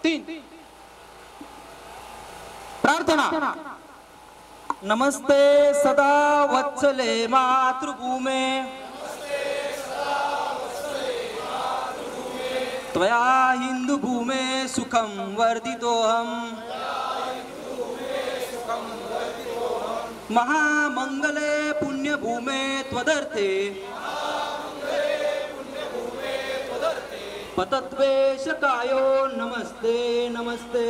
तीन प्रार्थना। नमस्ते सदा वत्सले मातृभूमे त्वया हिंदुभूमे सुखं वर्धितोऽहम् महामंगले पुण्यभूमे त्वदर्थे पतद्वेषकायो नमस्ते नमस्ते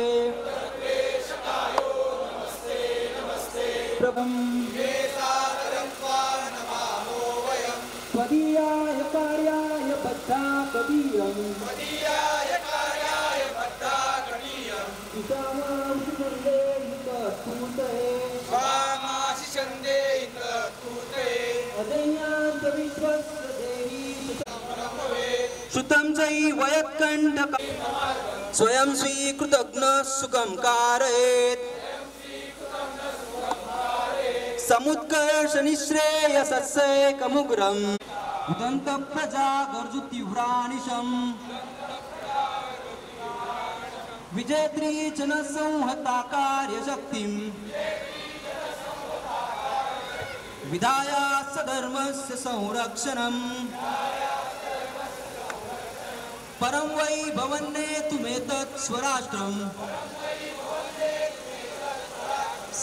प्रभं त्वदीयाय कार्याय बद्धाकदीयं श्रुतं चैव यत्कण्ठक स्वयं स्वीकृतघ्न सुखं कारयेत् समुत्कर्ष निःश्रेयसस्यैकमुग्रम् उदन्त प्रजा गर्जुतीव्रानिशम् विजेत्री च न संहता कार्यशक्तिम् विधाय सधर्मस्य संरक्षणम् परं वै भवन्नेतुमेतत् स्वराष्ट्रम्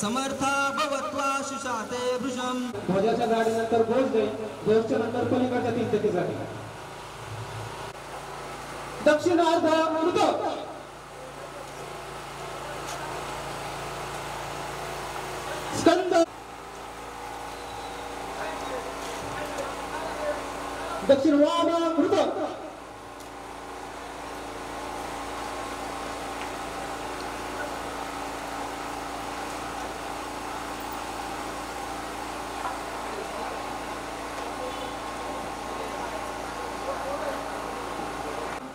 समर्था भवत्वा शुशाते भृशम। ध्वजाच्या गाडीनंतर घोष देईल, घोषच्या नंतर पलीकडच्या तीन तेकीसाठी दक्षिणार्ध मृत स्कंद दक्षिण वाम मृत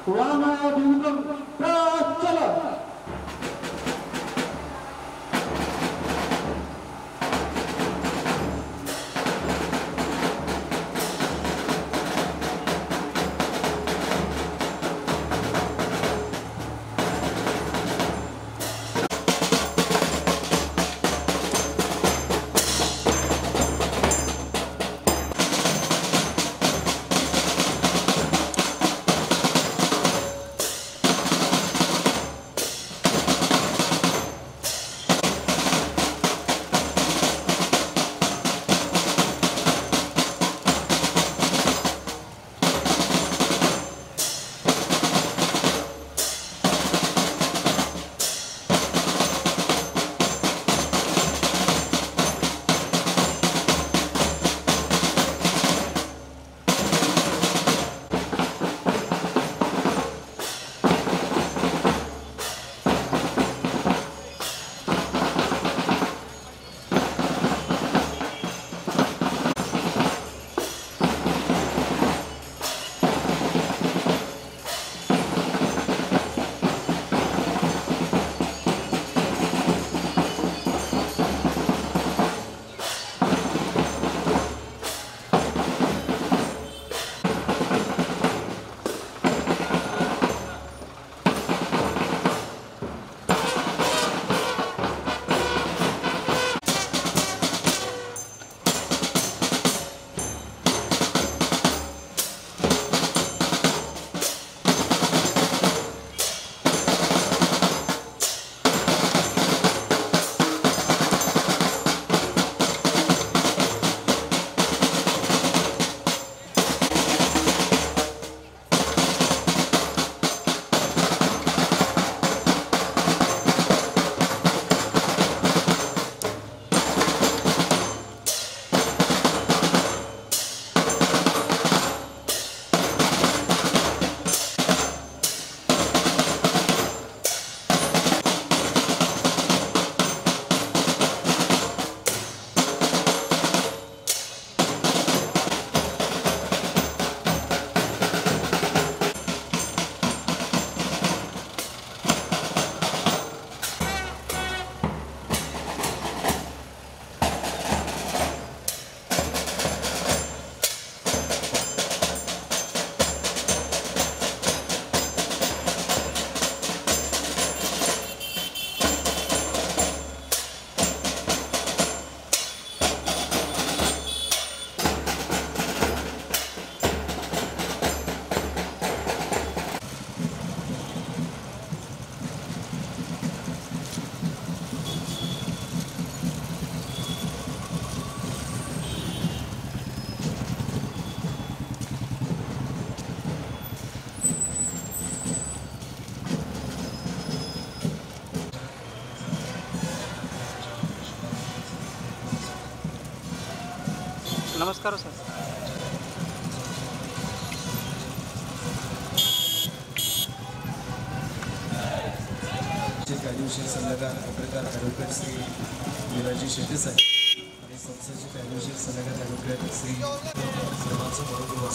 वामाभिमुखं प्राचल नमस्कार सर. कायदेशीर सल्लागार पत्रकार ॲडव्होकेट श्री विराजी शेटेसाहेब आणि संस्थेचे कायदेशीर सल्लागार ॲडव्होकेट श्री सर्वांचं बरोबर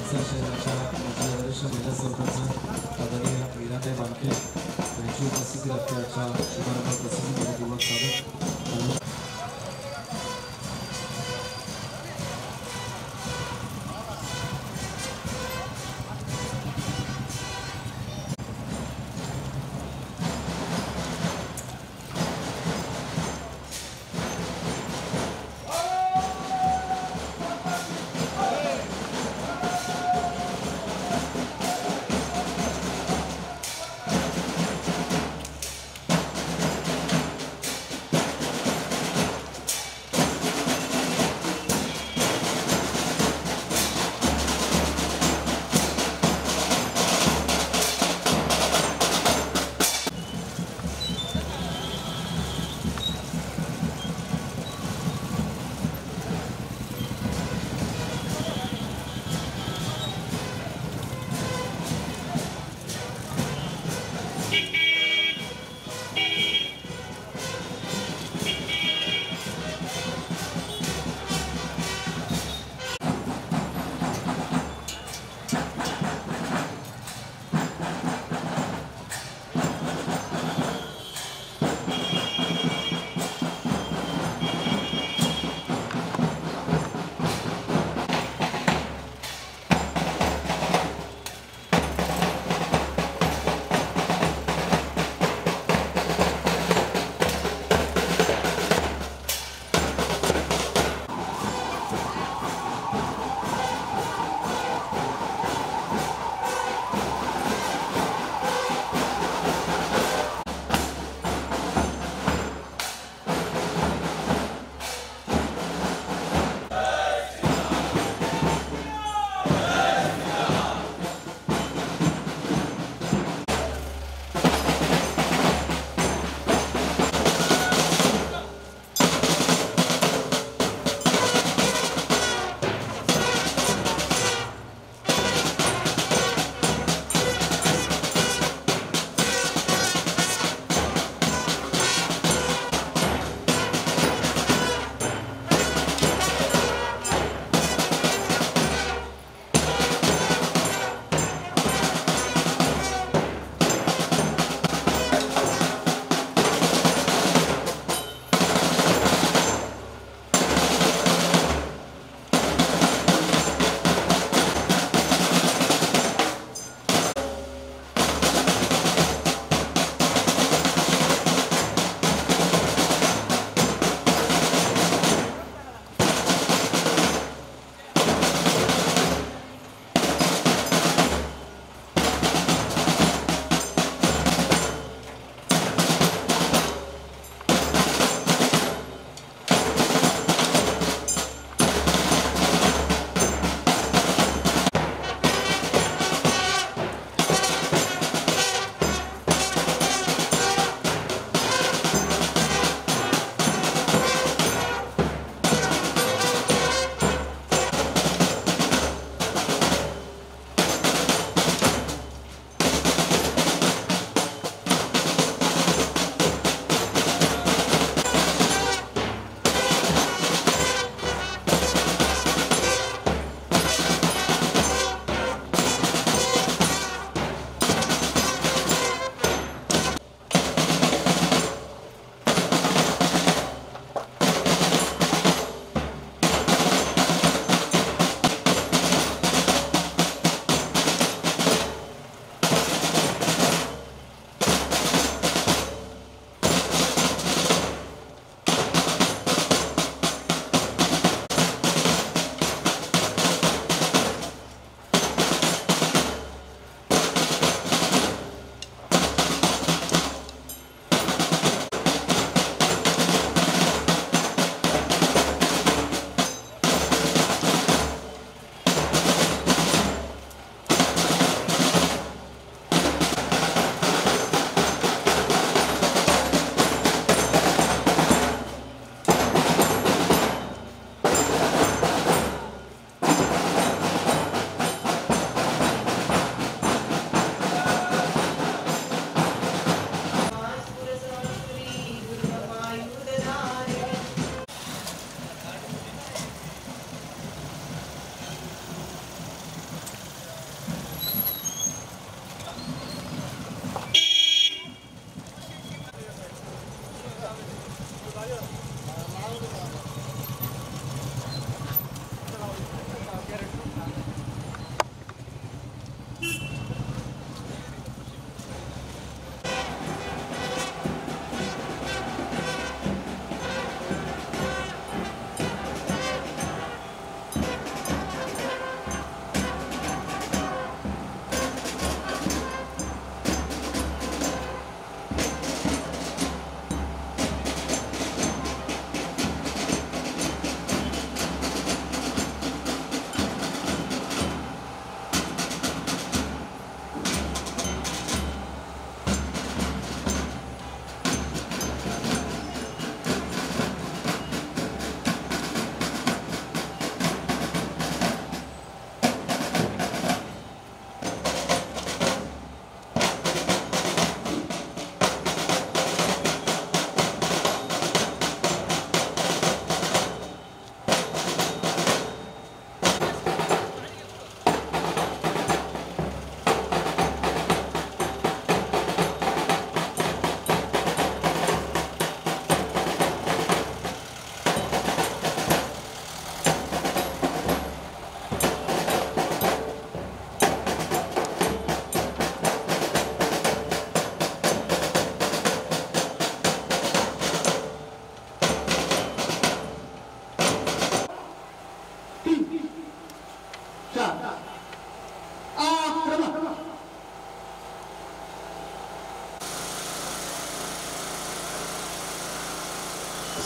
शहराच्या माजी आदर्श महिला सरपंच आदरणीय मीराताई बांके यांची उपस्थिती राखते. आजच्या शुभारंभ प्रसिद्धी दिवस स्वागत.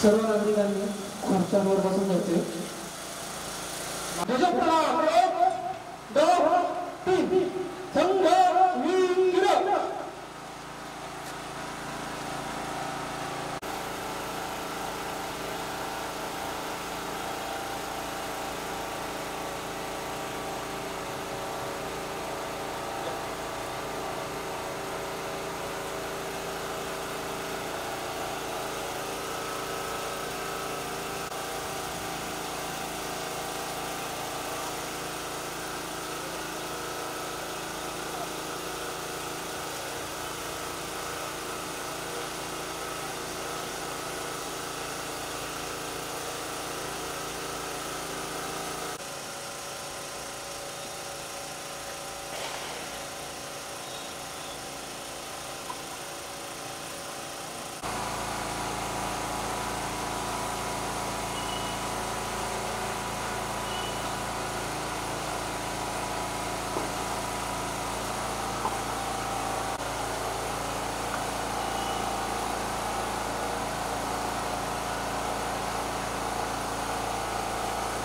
सर्व नागरिकांनी खुर्च्यांवर बसून जायचे. संघ वीर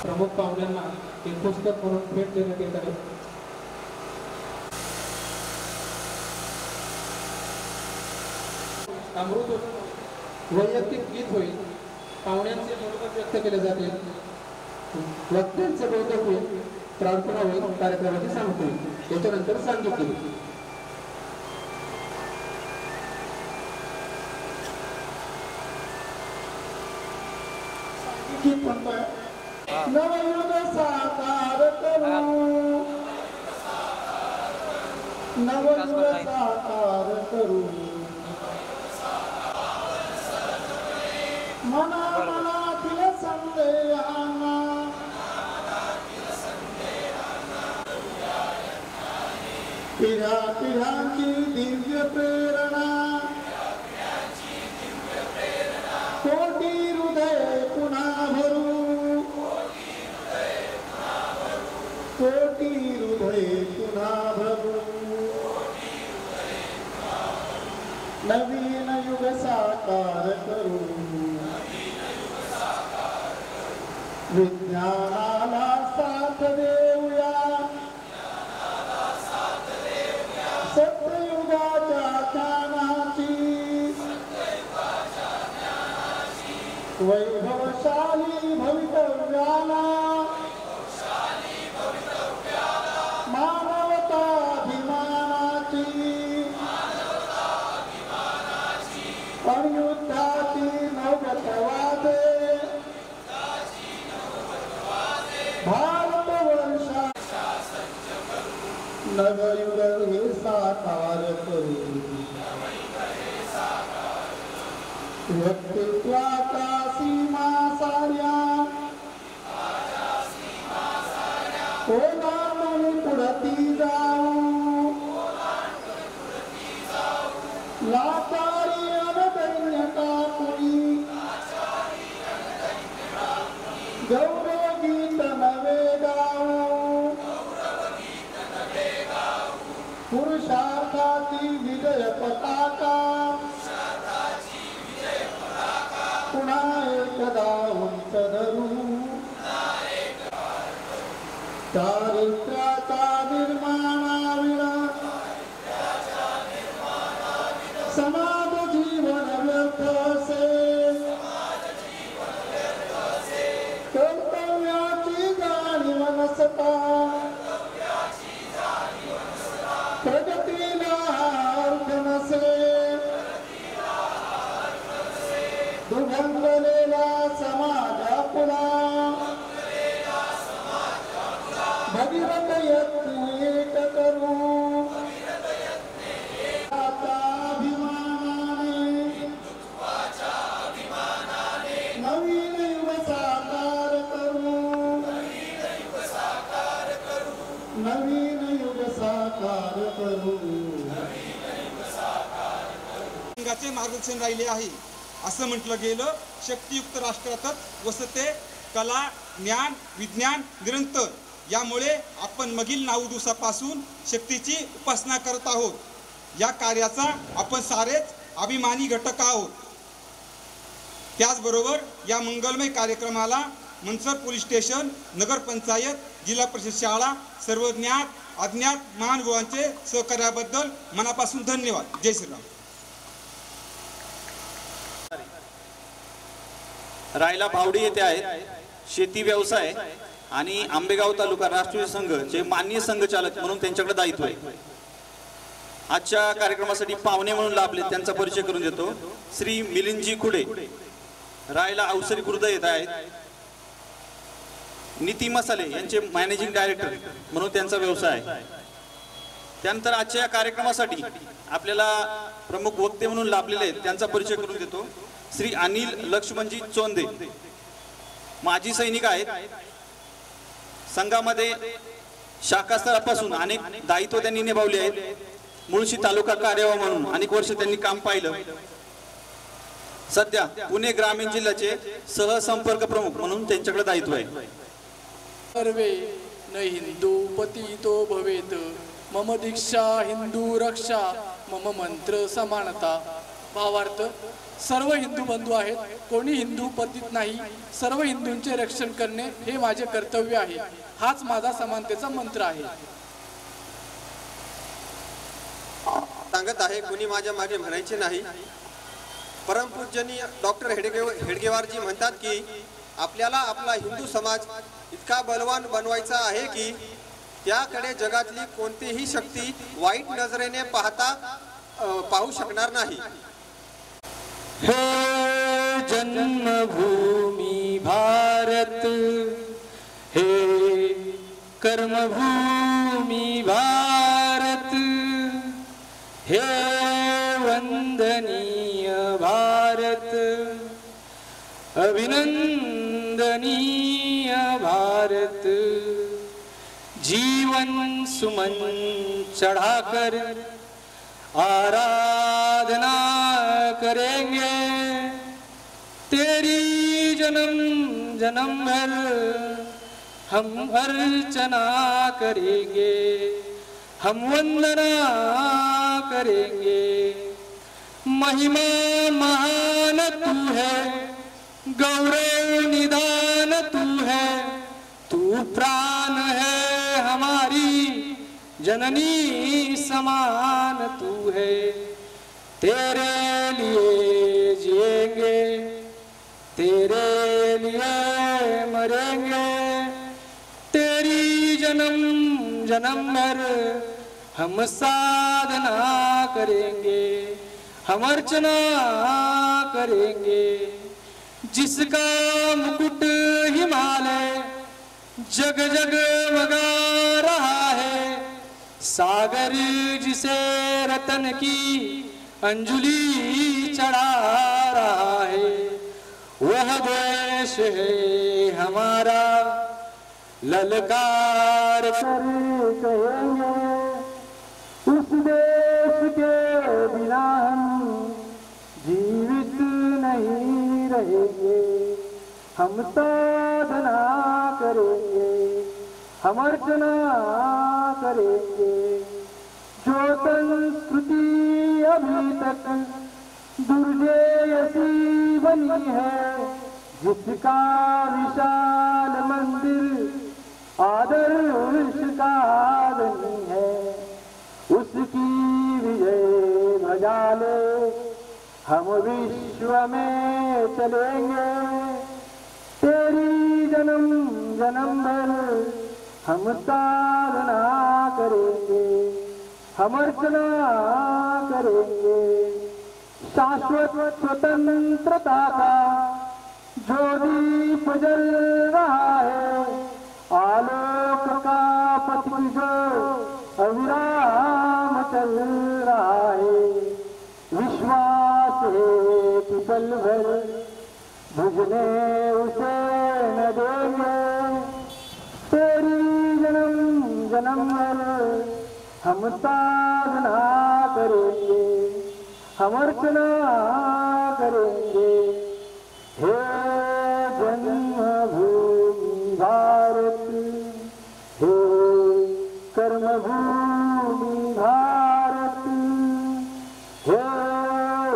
प्रमुख पाहुण्यांना एक पुस्तक म्हणून भेट देण्यात येत आहे. अमृत वैयक्तिक गीत होईल. पाहुण्यांचे मनोगत व्यक्त केले जातील. वक्त्यांचे बहुतेक होईल. प्रार्थना होईल. कार्यक्रमाची सांगतो होईल. त्याच्यानंतर सांगितले होईल. गीत म्हणतोय नवयुग साकार करू, नवयुग साकार करू, मनातील संदेहाना पिढ्या पिढ्यांची दिव्य प्रेरणा, कोटी हृदय पुन्हा भरू, कोटी हृदय पुन्हा भरू, नवीन युग साकार करू, विज्ञानाला साथ देऊया, सत्ययुगाच्या ज्ञानाची, वैभवशाली भवितव्याला, युद्धाची नवगत वादे, भारत वर्षा नवयुग हे साकार करू, व्यक्तित्वाच्या सीमा साऱ्या ओलांडून पुढती जाऊ लाचारी अनदैन्य टाकुनी गौरवगीत नवे गाऊ पुरुषार्थाची विजय पताका पुन्हा एकदा उंच धरू चारित्र्याचा निर्माणाविना समाज जीवन व्यर्थ असे कर्तव्याची जाणीव नसता प्रगतीला अर्थ नसे दुभंगलेला समाज आपला भगीरथ यत्न एक करू अभिमानाने नवीन युग साकार करू नवीन युग साकार करू संघाचे मार्गदर्शन राहिले आहे असं म्हटलं गेलं. शक्तियुक्त राष्ट्रातच वसते कला ज्ञान विज्ञान निरंतर. यामुळे आपण मागील 9 दिवसापासून शक्तीची उपासना करत आहोत. या कार्याचा आपण सारेच अभिमानी घटक आहोत. त्याचबरोबर या मंगलमय कार्यक्रमाला मनसर पोलीस स्टेशन नगरपंचायत जिल्हा परिषद शाळा सर्व ज्ञात अज्ञात महानुभावांचे सहकार्याबद्दल मनापासून धन्यवाद. जय श्रीराम. रायला भावडी येथे आहेत. शेती व्यवसाय आणि आंबेगाव तालुका राष्ट्रीय संघ चे माननीय संघचालक म्हणून त्यांच्याकडे दायित्व आहे. आजच्या कार्यक्रमासाठी पाहुणे म्हणून लाभले त्यांचा परिचय करून देतो. श्री मिलिंदजी खुडे रायला अवसरी खुर्द येत आहेत. नीती मसाले यांचे मॅनेजिंग डायरेक्टर म्हणून त्यांचा व्यवसाय आहे. त्यानंतर आजच्या कार्यक्रमासाठी आपल्याला प्रमुख वक्ते म्हणून लाभलेले आहेत त्यांचा परिचय करून देतो. श्री अनिल लक्ष्मणजी चोंदे माजी सैनिक आहेत. संघामध्ये शाखा स्तरापासून अनेक दायित्व त्यांनी निभावले आहेत. मुळशी तालुका कार्यवाह म्हणून अनेक वर्ष त्यांनी काम पाहिलं. सध्या पुणे ग्रामीण जिल्ह्याचे सहसंपर्क प्रमुख म्हणून त्यांच्याकडे दायित्व आहे. सर्वे न हिंदू पतितो भवेत मम दीक्षा हिंदू रक्षा मम मंत्र समानता. भावार्थ सर्व हिंदू बंधू आहेत. कोणी हिंदू पतित नाही. सर्व हिंदूंचे रक्षण करणे हे माझे कर्तव्य आहे. हाच माझा समानतेचा मंत्र आहे. सांगत आहे कोणी माझ्या मागे म्हणायचे नाही. परमपूजनीय डॉक्टर हेडगेवारजी म्हणतात की आपल्याला आपला हिंदू समाज इतका बलवान बनवायचा आहे की त्याकडे जगातली कोणतीही शक्ती वाईट नजरेने पाहू शकणार नाही. हे जन्मभूमी भारत हे कर्मभूमी भारत हे वंदनीय भारत अभिनंदनीय भारत. जीवन सुमन चढ़ाकर आराधना करेंगे तेरी जन्म जन्म भर हम अर्चना करेंगे हम वंदना करेंगे. महिमा महान तू है गौरव निदान तू है तू प्राण है हमारी जननी समान तू है. तेरे लिए जिएंगे तेरे लिए मरेंगे तेरी जन्म जन्म भर हम साधना करेंगे हम अर्चना करेंगे. जिसका मुकुट हिमालय जग जग मगा रहा है सागर जिसे रतन की अंजुलि चढ़ा रहा वह देश है हमारा, ललकार कर कहेंगे उस देश के बिना हम जीवित नहीं रहेंगे। हम साधना करेंगे, हम अर्चना करेंगे। जो संस्कृति अभी तक दुर्जेयसी बनी है, जिसका विशाल मंदिर आदर्श का नहीं है, उसकी विजय ध्वजा ले हम विश्व में चलेंगे। तेरी जन्म जन्म भर हम साधना करेंगे, हम अर्चना करेंगे। शाश्वत स्वतंत्रता का जो दीप जल रहा है, आलोक का पथ जो अविराम चल रहा है। विश्वास है कि पल भर बुझने उसे न देंगे। तेरी जन्म जन्म भर हम साधना करेंगे, हम अर्चना करेंगे। हे जन्मभूमि भारत, हे कर्मभूमि भारत, हे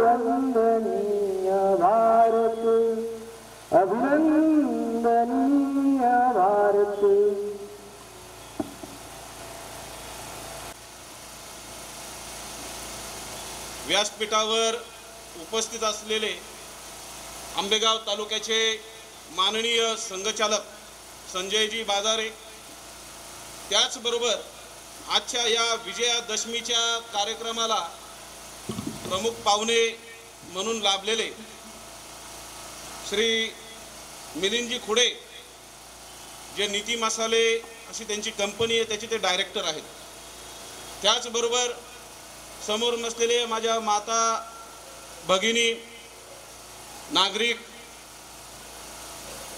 वंदनीय भारत, अभिनंदनीय भारत। व्यासपीठावर उपस्थित असलेले आंबेगाव तालुक्याचे माननीय संघचालक संजयजी बाजारे, त्याचबरोबर आजच्या या विजयादशमीच्या कार्यक्रमाला प्रमुख पाहुणे म्हणून लाभलेले श्री मिलिंदजी खुडे, जे नीती मसाले अशी त्यांची कंपनी आहे, त्याचे ते डायरेक्टर आहेत. त्याचबरोबर समोर नसलेले माझ्या माता भगिनी, नागरिक,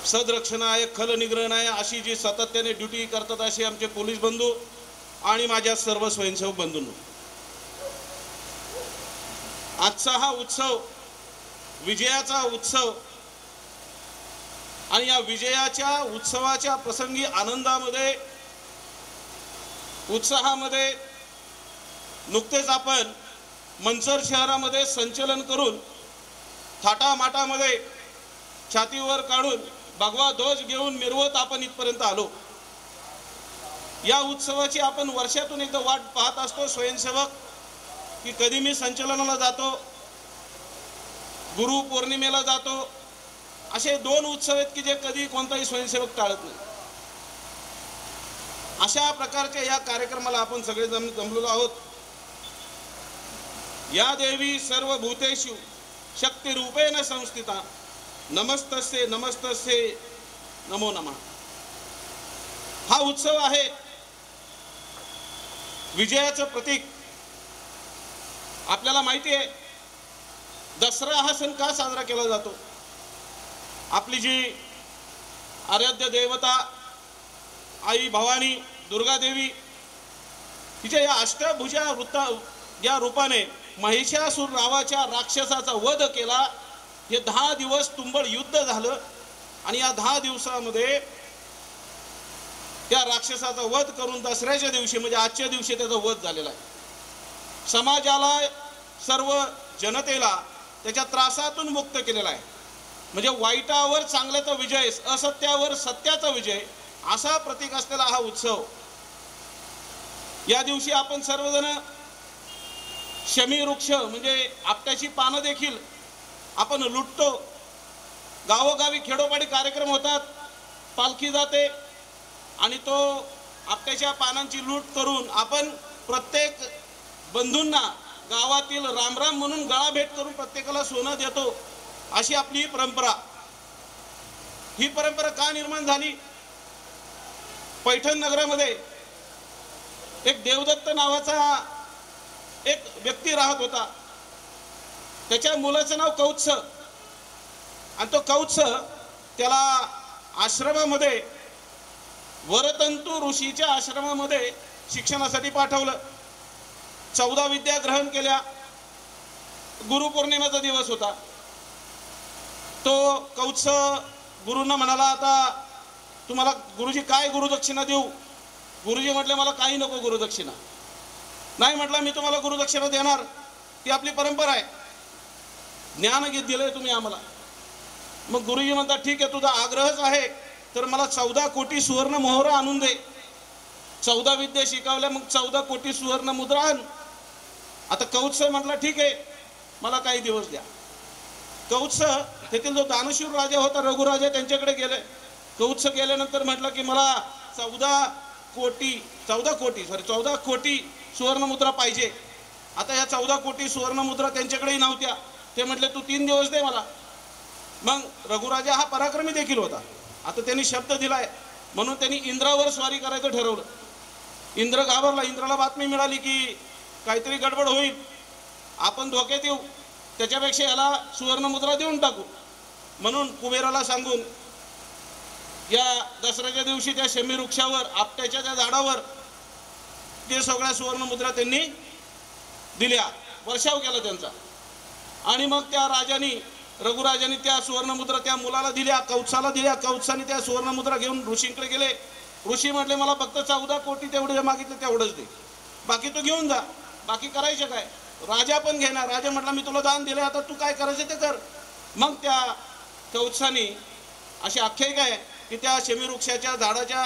सदरक्षणाय खलनिग्रहणाय अशी जी सातत्याने ड्युटी करतात असे आमचे पोलीस बंधू आणि माझ्या सर्व स्वयंसेवक बंधूंनो, आजचा हा उत्सव विजयाचा उत्सव आणि या विजयाच्या उत्सवाच्या प्रसंगी आनंदामध्ये उत्साहामध्ये नुकतेच आपण मंचर शहरामध्ये संचलन करून थाटामाटामध्ये छातीवर काढून भगवा ध्वज घेऊन मिरवत आपण इथपर्यंत आलो. या उत्सवाची आपण वर्षातून एकदा वाट पाहत असतो स्वयंसेवक, की कधी मी संचलनाला जातो, गुरु पौर्णिमेला जातो. असे दोन उत्सव आहेत की जे कधी कोणताही स्वयंसेवक टाळत नाही. अशा प्रकारच्या या कार्यक्रमाला आपण सगळे जमलेलो आहोत. या देवी सर्व भूतेषु शक्ती रूपेण संस्थिता, नमस्तस्ये नमस्तस्ये नमो नमः. हा उत्सव आहे विजयाचं प्रतीक. आपल्याला माहिती आहे दसरा हा सण का साजरा केला जातो. आपली जी आराध्य देवता आई भवानी दुर्गा देवी, तिच्या या अष्टभुजा या रूपाने महिषासुर नावाच्या राक्षसाचा वध केला. हे 10 दिवस तुंबळ युद्ध झालं आणि या 10 दिवसामध्ये त्या राक्षसाचा वध करून दसऱ्याच्या दिवशी म्हणजे आजच्या दिवशी त्याचा वध झालेला आहे. समाजाला, सर्व जनतेला त्याच्या त्रासातून मुक्त केलेला आहे. म्हणजे वाईटावर चांगल्याचा विजय, असत्यावर सत्याचा विजय, असा प्रतीक असलेला हा उत्सव. या दिवशी आपण सर्वजण शमी वृक्ष म्हणजे आपट्याची पानं देखील आपण लुटतो. गावोगावी खेडोपाडी कार्यक्रम होतात, पालखी जाते आणि तो आपट्याच्या पानांची लूट करून आपण प्रत्येक बंधूंना गावातील रामराम म्हणून गळा भेट करून प्रत्येकाला सोनं देतो. अशी आपली ही परंपरा. ही परंपरा का निर्माण झाली. पैठण नगरामध्ये एक देवदत्त नावाचा एक व्यक्ती राहत होता. त्याच्या मुलाचं नाव कौत्स. आणि तो कौत्स त्याला आश्रमामध्ये वरतंतू ऋषीच्या आश्रमामध्ये शिक्षणासाठी पाठवलं. 14 विद्या ग्रहण केल्या. गुरुपौर्णिमेचा दिवस होता. तो कौत्स गुरूंना म्हणाला, आता तुम्हाला गुरुजी काय गुरुदक्षिणा देऊ? गुरुजी म्हटले, मला काही नको गुरुदक्षिणा. नाही म्हटलं, मी तुम्हाला गुरुदक्षिणा देणार, ती आपली परंपरा आहे. ज्ञान दिलंय तुम्ही आम्हाला. मग गुरुजी म्हणतात, ठीक आहे, तुझा आग्रहच आहे तर मला 14 कोटी सुवर्ण मोहर आणून दे. 14 विद्या शिकवल्या, मग 14 कोटी सुवर्ण मुद्रा आण. आता कौत्स म्हटलं, ठीक आहे, मला काही दिवस द्या. कौत्स तेथील जो दानशूर राजा होता रघुराजा त्यांच्याकडे गेले. कौत्स गेल्यानंतर म्हटलं की मला 14 कोटी सुवर्ण मुद्रा पाहिजे. आता ह्या 14 कोटी सुवर्ण मुद्रा त्यांच्याकडेही नव्हत्या. ते म्हटले, तू 3 दिवस दे मला. मग रघुराजा हा पराक्रमी देखील होता. आता त्यांनी शब्द दिलाय म्हणून त्यांनी इंद्रावर स्वारी करायचं ठरवलं. इंद्र घाबरला. इंद्राला बातमी मिळाली की काहीतरी गडबड होईल, आपण धोक्यात येऊ, त्याच्यापेक्षा याला सुवर्ण मुद्रा देऊन टाकू. म्हणून कुबेराला सांगून या दसऱ्याच्या दिवशी त्या शमी वृक्षावर, आपट्याच्या त्या झाडावर ते सगळ्या सुवर्ण मुद्रा त्यांनी दिल्या. वर्षाव केला त्यांचा. आणि मग त्या रघुराजांनी त्या सुवर्णमुद्रा त्या मुलाला दिल्या, कौत्साला दिल्या. कौत्साने त्या सुवर्णमुद्रा घेऊन ऋषींकडे गेले. ऋषी म्हटले, मला फक्त 14 कोटी तेवढे मागितले तेवढंच दे, बाकी तू घेऊन जा. बाकी करायचं काय? राजा पण घेणार. राजा म्हटला, मी तुला दान दिले, आता तू काय करायचं ते कर. मग त्या कौत्साने अशी आख्यायिका आहे की त्या शमी वृक्षाच्या झाडाच्या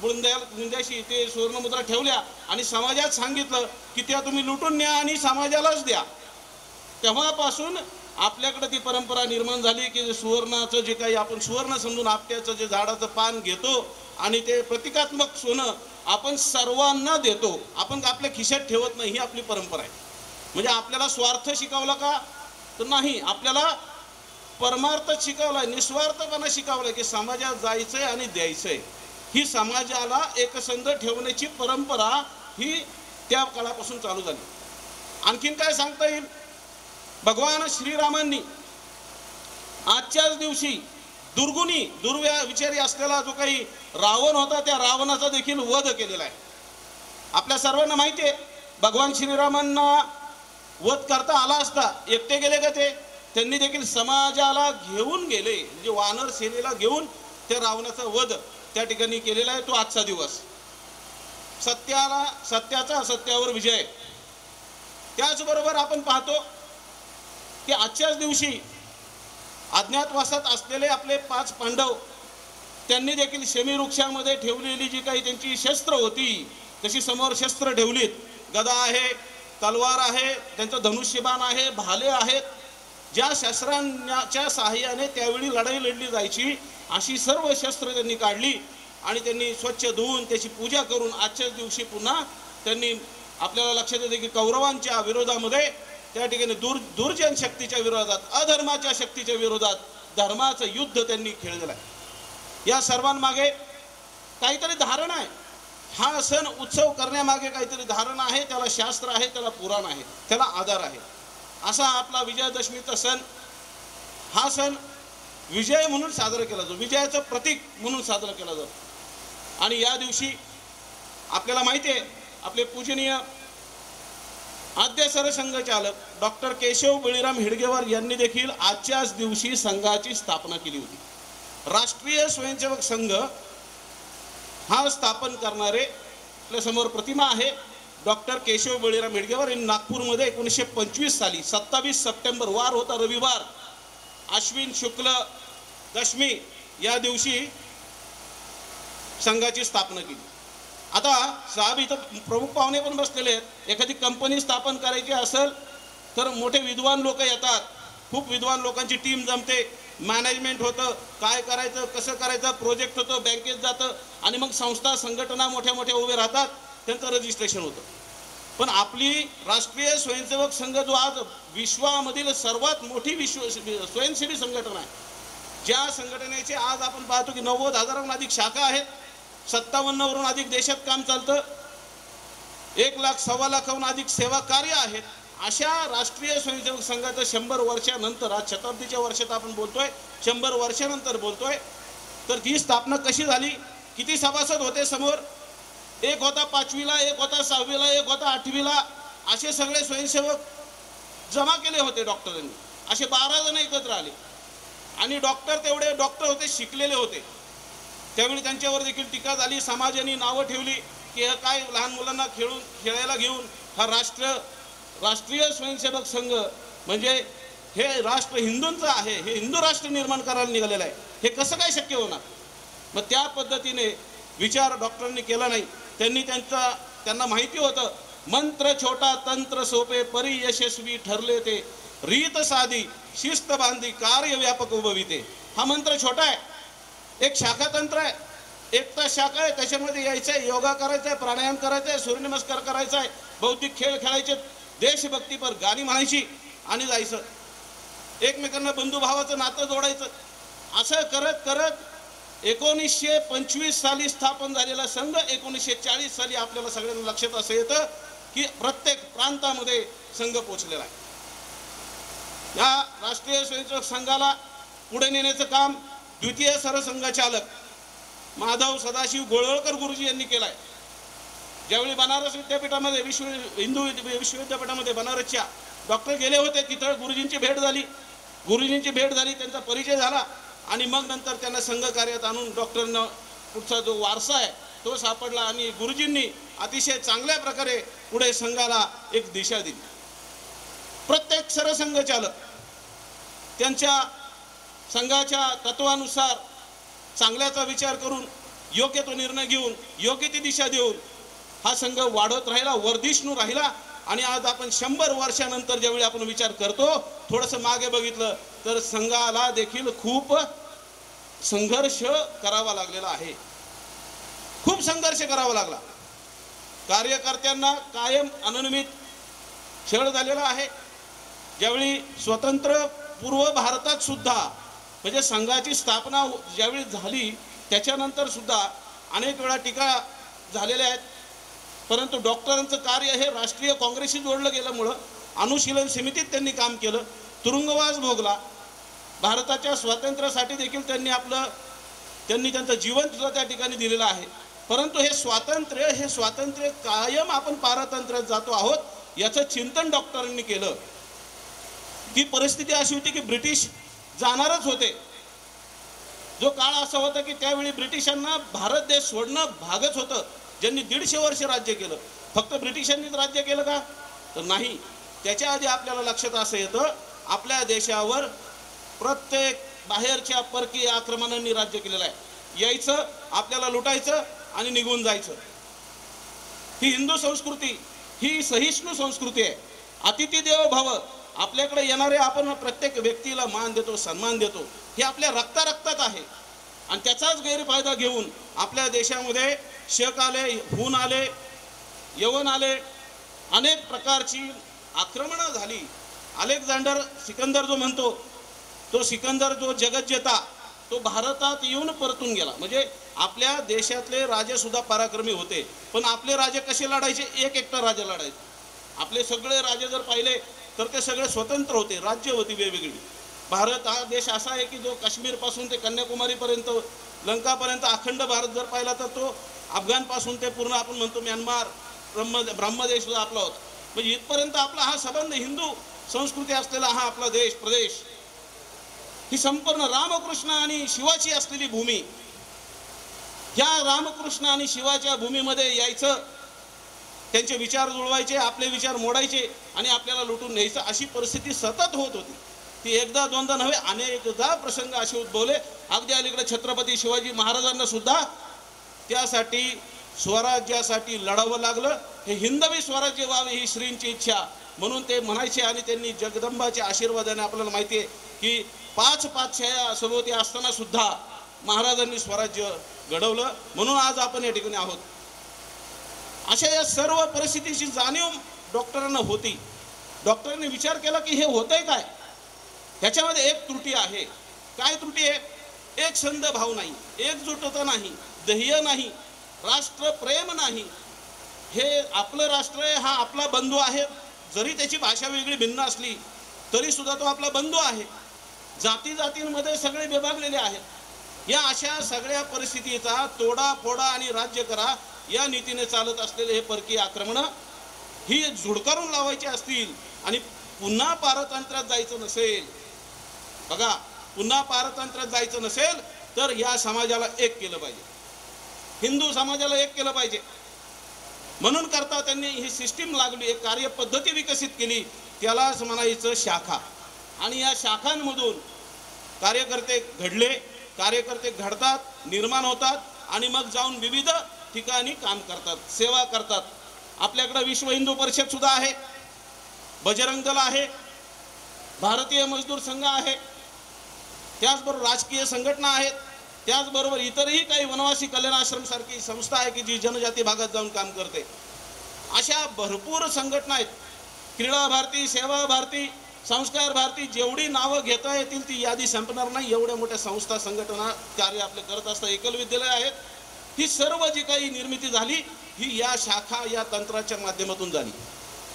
बुंद्याशी ते सुवर्णमुद्रा ठेवल्या आणि समाजात सांगितलं की त्या तुम्ही लुटून न्या आणि समाजालाच द्या. तेव्हापासून आपल्याकडे ती परंपरा निर्माण झाली की सुवर्णाचं जे काही आपण सुवर्ण समजून आपट्याचं जे झाडाचं पान घेतो आणि ते प्रतिकात्मक सोनं आपण सर्वांना देतो. आपण आपल्या खिशात ठेवत नाही. ही आपली परंपरा आहे. म्हणजे आपल्याला स्वार्थ शिकवला का? तर नाही, आपल्याला परमार्थ शिकवलाय, निस्वार्थपणा शिकवलाय की समाजात जायचंय आणि द्यायचंय. ही समाजाला एकसंध ठेवण्याची परंपरा ही त्या काळापासून चालू झाली. आणखीन काय सांगता येईल? भगवान श्रीरामांनी आजच्याच दिवशी दुर्विचारी असलेला जो काही रावण होता त्या रावणाचा देखील वध केलेला आहे. आपल्या सर्वांना माहिती आहे, भगवान श्रीरामांना वध करता आला असता एकटे गेले का ते? त्यांनी देखील समाजाला घेऊन गेले. म्हणजे वानर सेनेला घेऊन त्या रावणाचा वध त्या ठिकाणी केलेला आहे. तो आजचा दिवस. सत्याचा असत्यावर विजय. त्याचबरोबर आपण पाहतो की आजच्याच दिवशी अज्ञातवासात असलेले आपले 5 पांडव त्यांनी देखील शमी वृक्षामध्ये ठेवलेली जी काही त्यांची शस्त्र होती तशी समोर शस्त्र ठेवलीत. गदा आहे, तलवार आहे, त्यांचं धनुष्यबाण आहे, भाले आहेत. ज्या शस्त्रांच्या सहाय्याने त्यावेळी लढाई लढली जायची अशी सर्व शस्त्र त्यांनी काढली आणि त्यांनी स्वच्छ धुवून त्याची पूजा करून आजच्याच दिवशी पुन्हा त्यांनी आपल्याला लक्षात येते की कौरवांच्या विरोधामध्ये त्या ठिकाणी दुर्जन शक्तीच्या विरोधात, अधर्माच्या शक्तीच्या विरोधात धर्माचं युद्ध त्यांनी खेळलेलं आहे. या सर्वांमागे काहीतरी धारणा आहे. हा सण उत्सव करण्यामागे काहीतरी धारणा आहे. त्याला शास्त्र आहे, त्याला पुराण आहे, त्याला आधार आहे. असा आपला विजयादशमीचा सण, हा सण विजय म्हणून साजरा केला जातो, विजयाचं प्रतीक म्हणून साजरा केला जातो. आणि या दिवशी आपल्याला माहिती आहे आपले पूजनीय आद्य सरसंघचालक डॉक्टर केशव बळीराम हेडगेवार यांनी देखील आजच्याच दिवशी संघाची स्थापना केली होती. राष्ट्रीय स्वयंसेवक संघ हा स्थापन करणारे आपल्या समोर प्रतिमा आहे डॉक्टर केशव बळीराम हेडगेवार यांनी नागपूरमध्ये 1925 साली 27 सप्टेंबर वार होता रविवार, आश्विन शुक्ल दशमी या दिवशी संघाची स्थापना केली. आता साहेब इथं प्रमुख पाहुणे पण बसलेले आहेत. एखादी कंपनी स्थापन करायची असेल तर मोठे विद्वान लोक येतात. खूप विद्वान लोकांची टीम जमते, मॅनेजमेंट होतं, काय करायचं कसं करायचं, प्रोजेक्ट होतं, बँकेत जातं आणि मग संस्था संघटना मोठ्या मोठ्या उभे राहतात, त्यांचं रजिस्ट्रेशन होतं. पण आपली राष्ट्रीय स्वयंसेवक संघ जो आज विश्वामधील सर्वात मोठी स्वयंसेवी संघटना आहे, ज्या संघटनेचे आज आपण पाहतो की 90,000हून अधिक शाखा आहेत, 57वरून अधिक देशात काम चालतं, 1 लाख 1.25 लाखाहून अधिक सेवा कार्य आहेत. अशा राष्ट्रीय स्वयंसेवक संघाचं 100 वर्षानंतर, आज शताब्दीच्या वर्षात आपण बोलतोय, 100 वर्षानंतर बोलतोय, तर ती स्थापना कशी झाली? किती सभासद होते समोर? एक होता 5वीला, एक होता 6वीला, एक होता 8वीला, असे सगळे स्वयंसेवक जमा केले होते डॉक्टरांनी. असे 12 जण एकत्र आले आणि डॉक्टर तेवढे डॉक्टर होते, शिकलेले होते. त्यावेळी त्यांच्यावर देखील टीका झाली. समाजाने नावं ठेवली की हे काय लहान मुलांना खेळायला घेऊन हा राष्ट्रीय स्वयंसेवक संघ म्हणजे हे राष्ट्र हिंदूंचं आहे, हे हिंदू राष्ट्र निर्माण करायला निघालेलं आहे, हे कसं काय शक्य होणार? मग त्या पद्धतीने विचार डॉक्टरांनी केला नाही. त्यांना माहिती होतं, मंत्र छोटा तंत्र सोपे, परी यशस्वी ठरले ते, रीत साधी शिस्त बांधी कार्य व्यापक उभविते. हा मंत्र छोटा आहे, एक शाखा तंत्र आहे, एक तर शाखा आहे, त्याच्यामध्ये यायचं आहे, योगा करायचा आहे, प्राणायाम करायचा आहे, सूर्यनमस्कार करायचा आहे, बौद्धिक खेळ खेळायचे, देशभक्तीपर गाणी म्हणायची आणि जायचं, एकमेकांना बंधुभावाचं नातं जोडायचं. असं करत करत 1925 साली स्थापन झालेला संघ 1940 साली आपल्याला सगळ्यांना लक्षात असं येतं की प्रत्येक प्रांतामध्ये संघ पोचलेला आहे. या राष्ट्रीय स्वयंसेवक संघाला पुढे नेण्याचं काम द्वितीय सरसंघचालक माधव सदाशिव गोळवळकर गुरुजी यांनी केलं आहे. ज्यावेळी बनारस विद्यापीठामध्ये हिंदू विश्वविद्यापीठामध्ये बनारसच्या डॉक्टर गेले होते, तिथं गुरुजींची भेट झाली. त्यांचा परिचय झाला आणि मग नंतर त्यांना संघ कार्यात आणून डॉक्टरांना पुढचा जो वारसा आहे तो सापडला आणि गुरुजींनी अतिशय चांगल्या प्रकारे पुढे संघाला एक दिशा दिली. प्रत्येक सरसंघचालक त्यांच्या संघाच्या तत्वानुसार चांगल्याचा विचार करून योग्य तो निर्णय घेऊन योग्य ती दिशा देऊन हा संघ वाढत राहिला, वर्धिष्णू राहिला. आणि आज आपण 100 वर्षानंतर ज्यावेळी आपण विचार करतो, थोडंसं मागे बघितलं तर संघाला देखील खूप संघर्ष करावा लागलेला आहे, खूप संघर्ष करावा लागला. कार्यकर्त्यांना कायम अनियमित छळ झालेला आहे. ज्यावेळी स्वतंत्र पूर्व भारतात सुद्धा म्हणजे संघाची स्थापना ज्यावेळी झाली त्याच्यानंतर सुद्धा अनेक वेळा टीका झालेल्या आहेत. परंतु डॉक्टरांचं कार्य हे राष्ट्रीय काँग्रेसशी जोडलं गेल्यामुळं अनुशीलन समितीत त्यांनी काम केलं, तुरुंगवास भोगला. भारताच्या स्वातंत्र्यासाठी देखील त्यांनी त्यांचं जीवन सुद्धा त्या ठिकाणी दिलेलं आहे. परंतु हे स्वातंत्र्य कायम आपण पारतंत्र्यात जातो आहोत याचं चिंतन डॉक्टरांनी केलं. ती परिस्थिती अशी होती की ब्रिटिश जाणारच होते. जो काळ असा होता की त्यावेळी ब्रिटिशांना भारत देश सोडणं भागच होतं. ज्यांनी 150 वर्ष राज्य केलं, फक्त ब्रिटिशांनीच राज्य केलं का? तर नाही. त्याच्या आधी आपल्याला लक्षात असं येतं, आपल्या देशावर प्रत्येक बाहेरच्या परकीय आक्रमणांनी राज्य केलेलं आहे. यायचं, आपल्याला लुटायचं आणि निघून जायचं. ही हिंदू संस्कृती, ही सहिष्णू संस्कृती आहे. अतिथी देवो भव. आपल्याकडे येणारे आपण प्रत्येक व्यक्तीला मान देतो, सन्मान देतो. हे आपल्या रक्तात आहे आणि त्याचाच गैरफायदा घेऊन आपल्या देशामध्ये शक आले, हून आले, यवन आले, अनेक प्रकारची आक्रमणं झाली. सिकंदर जो म्हणतो, तो सिकंदर जो जगज्जेता तो भारतात येऊन परतून गेला. म्हणजे आपल्या देशातले राजे सुद्धा पराक्रमी होते, पण आपले राजे कसे लढायचे? एकटा राजा लढायचे. आपले सगळे राजे जर पाहिले तर ते सगळे स्वतंत्र होते, राज्य होती वेगवेगळी. भारत हा देश असा आहे की जो काश्मीरपासून ते कन्याकुमारीपर्यंत, लंकापर्यंत अखंड भारत जर पाहिला तर तो अफगाणपासून ते पूर्ण आपण म्हणतो म्यानमार, ब्रह्मदेश सुद्धा आपला होता. म्हणजे इथपर्यंत आपला हा संबंध, हिंदू संस्कृती असलेला हा आपला देश, प्रदेश, ही संपूर्ण रामकृष्ण आणि शिवाची असलेली भूमी. या रामकृष्ण आणि शिवाच्या भूमीमध्ये यायचं, त्यांचे विचार जुळवायचे, आपले विचार मोडायचे आणि आपल्याला लुटून न्यायचं, अशी परिस्थिती सतत होत होती. ती एकदा दोनदा नव्हे, अनेकदा प्रसंग असे उद्भवले. अगदी अलीकडे छत्रपती शिवाजी महाराजांना सुद्धा त्यासाठी स्वराज्यासाठी लढावं लागलं. हे हिंदवी स्वराज्य व्हावे ही श्रींची इच्छा म्हणून ते म्हणायचे. आणि त्यांनी जगदंबाच्या आशीर्वादाने आपल्याला माहिती आहे की 5 पातशाह्या सभोवती असताना सुद्धा महाराजांनी स्वराज्य घडवलं. म्हणून आज आपण या ठिकाणी आहोत. अशा या सर्व परिस्थितीची जाणीव डॉक्टरांना होती. डॉक्टरांनी विचार केला की हे होतंय काय, ह्याच्यामध्ये एक त्रुटी आहे. काय त्रुटी आहे? एक संध भाव नाही, एकजुटता नाही, ध्येय नाही, राष्ट्रप्रेम नाही. हे आपलं राष्ट्र आहे, हा आपला बंधू आहे, जरी त्याची भाषा वेगळी भिन्न असली तरी सुद्धा तो आपला बंधू आहे. जाती जातींमध्ये सगळे विभागलेले आहेत. या अशा सगळ्या परिस्थितीचा तोडा फोडा आणि राज्य करा या नीतीने चालत असलेले हे परकीय आक्रमण ही झुडकारून लावायची असतील आणि पुन्हा पारतंत्र्यात जायचं नसेल, बघा, पुन्हा पारतंत्र्यात जायचं नसेल तर या समाजाला एक केलं पाहिजे, हिंदू समाजाला एक केलं पाहिजे. म्हणून करता त्यांनी ही सिस्टीम लागली, एक कार्यपद्धती विकसित केली, त्यालाच म्हणायचं शाखा. आणि या शाखांमधून कार्यकर्ते घडले, कार्यकर्ते घडतात, निर्माण होतात आणि मग जाऊन विविध ठिकाणी काम करतात, सेवा करतात. आपल्याकडे विश्व हिंदू परिषद सुद्धा आहे, बजरंग दल आहे, भारतीय मजदूर संघ आहे, त्याचबरोबर राजकीय संघटना आहेत, त्याचबरोबर इतरही काही वनवासी कल्याण आश्रम सारखी संस्था आहे की जी जनजाती भागात जाऊन काम करते. अशा भरपूर संघटना आहेत. क्रीडा भारती, सेवा भारती, संस्कार भारती, जेवढी नावं घेता येतील ती यादी संपणार नाही. एवढ्या मोठ्या संस्था संघटना कार्य आपले करत असतात. एकल विद्यालय आहेत. ही सर्व जी काही निर्मिती झाली ही या शाखा या तंत्राच्या माध्यमातून झाली.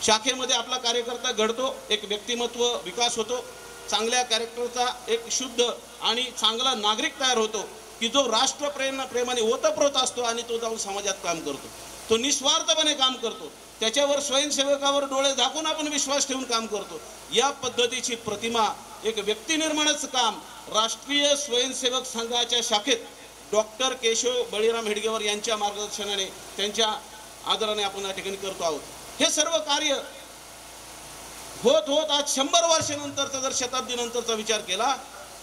शाखेमध्ये आपला कार्यकर्ता घडतो, एक व्यक्तिमत्व विकास होतो, चांगल्या कॅरेक्टरचा एक शुद्ध आणि चांगला नागरिक तयार होतो की जो राष्ट्रप्रेमाने ओतप्रोत असतो आणि तो जाऊन समाजात काम करतो, तो निस्वार्थपणे काम करतो, त्याच्यावर स्वयंसेवकावर डोळे झाकून आपण विश्वास ठेवून काम करतो. या पद्धतीची प्रतिमा, एक व्यक्ती निर्माणाचं काम राष्ट्रीय स्वयंसेवक संघाच्या शाखेत डॉक्टर केशव बळीराम हेडगेवार यांच्या मार्गदर्शनाने, त्यांच्या आदराने आपण या ठिकाणी करतो आहोत. हे सर्व कार्य होत होत आज 100 वर्षानंतरचा जर शताब्दी नंतरचा विचार केला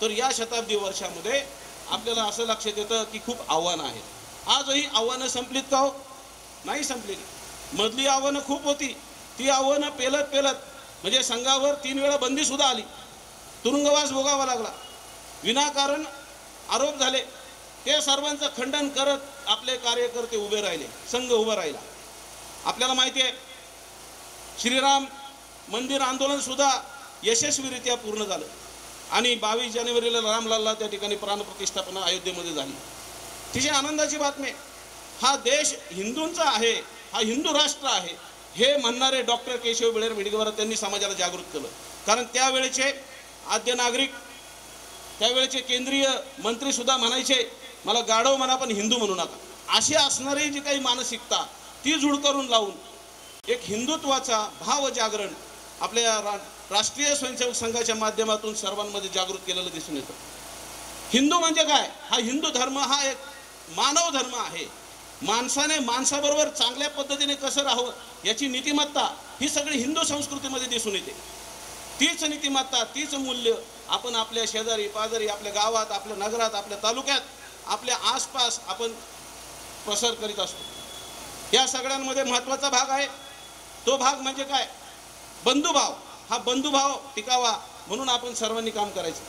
तर या शताब्दी वर्षामध्ये आपल्याला असं लक्षात येतं की खूप आव्हानं आहेत. आजही आव्हानं संपलीत का हो? नाही संपलेली. मधली आव्हानं खूप होती. ती आव्हानं पेलत पेलत म्हणजे संघावर 3 वेळा बंदी सुद्धा आली, तुरुंगवास भोगावा लागला, विनाकारण आरोप झाले. ते सर्वांचं खंडन करत आपले कार्यकर्ते उभे राहिले, संघ उभा राहिला. आपल्याला माहिती आहे श्रीराम मंदिर आंदोलन सुद्धा यशस्वीरित्या पूर्ण झालं आणि 22 जानेवारीला रामलल्ला त्या ठिकाणी प्राणप्रतिष्ठापना अयोध्येमध्ये झाली. तिची आनंदाची बातमी. हा देश हिंदूंचा आहे, हा हिंदू राष्ट्र आहे हे म्हणणारे डॉक्टर केशव बळीराम हेडगेवार त्यांनी समाजाला जागृत केलं. कारण त्यावेळेचे आद्य नागरिक, त्यावेळेचे केंद्रीय मंत्री सुद्धा म्हणायचे मला गाढव म्हणा पण हिंदू म्हणू नका. अशी असणारी जी काही मानसिकता ती झुडकारून लावून एक हिंदुत्वाचा भाव जागरण आपल्या राष्ट्रीय स्वयंसेवक संघाच्या माध्यमातून सर्वांमध्ये जागृत केलेलं दिसून येतं. हिंदू म्हणजे काय? हा हिंदू धर्म हा एक मानव धर्म आहे. माणसाने माणसाबरोबर चांगल्या पद्धतीने कसं राहावं याची नीतिमत्ता ही सगळी हिंदू संस्कृतीमध्ये दिसून येते. तीच नीतिमत्ता, तीच मूल्य आपण आपल्या शेजारी पाजारी, आपल्या गावात, आपल्या नगरात, आपल्या तालुक्यात, आपल्या आसपास आपण प्रसार करीत असतो. या सगळ्यांमध्ये महत्त्वाचा भाग आहे. तो भाग म्हणजे काय? बंधुभाव. हा बंधुभाव टिकावा म्हणून आपण सर्वांनी काम करायचं.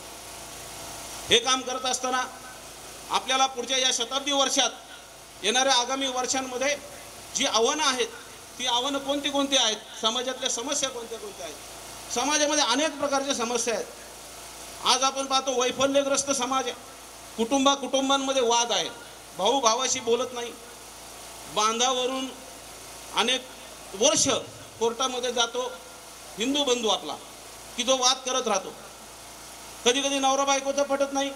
हे काम करत असताना आपल्याला पुढच्या या शताब्दी वर्षात, येणाऱ्या आगामी वर्षांमध्ये जी आव्हानं आहेत ती आव्हानं कोणती कोणती आहेत, समाजातल्या समस्या कोणत्या कोणत्या आहेत. समाजामध्ये अनेक प्रकारच्या समस्या आहेत. आज आपण पाहतो वैफल्यग्रस्त समाज आहे. कुटुंबांमध्ये वाद आहेत, भाऊ भावाशी बोलत नाही, बांधावरून अनेक वर्ष कोर्टामध्ये जातो हिंदू बंधू आपला की जो वाद करत राहतो. कधी कधी नवरा बायकोचं पटत नाही,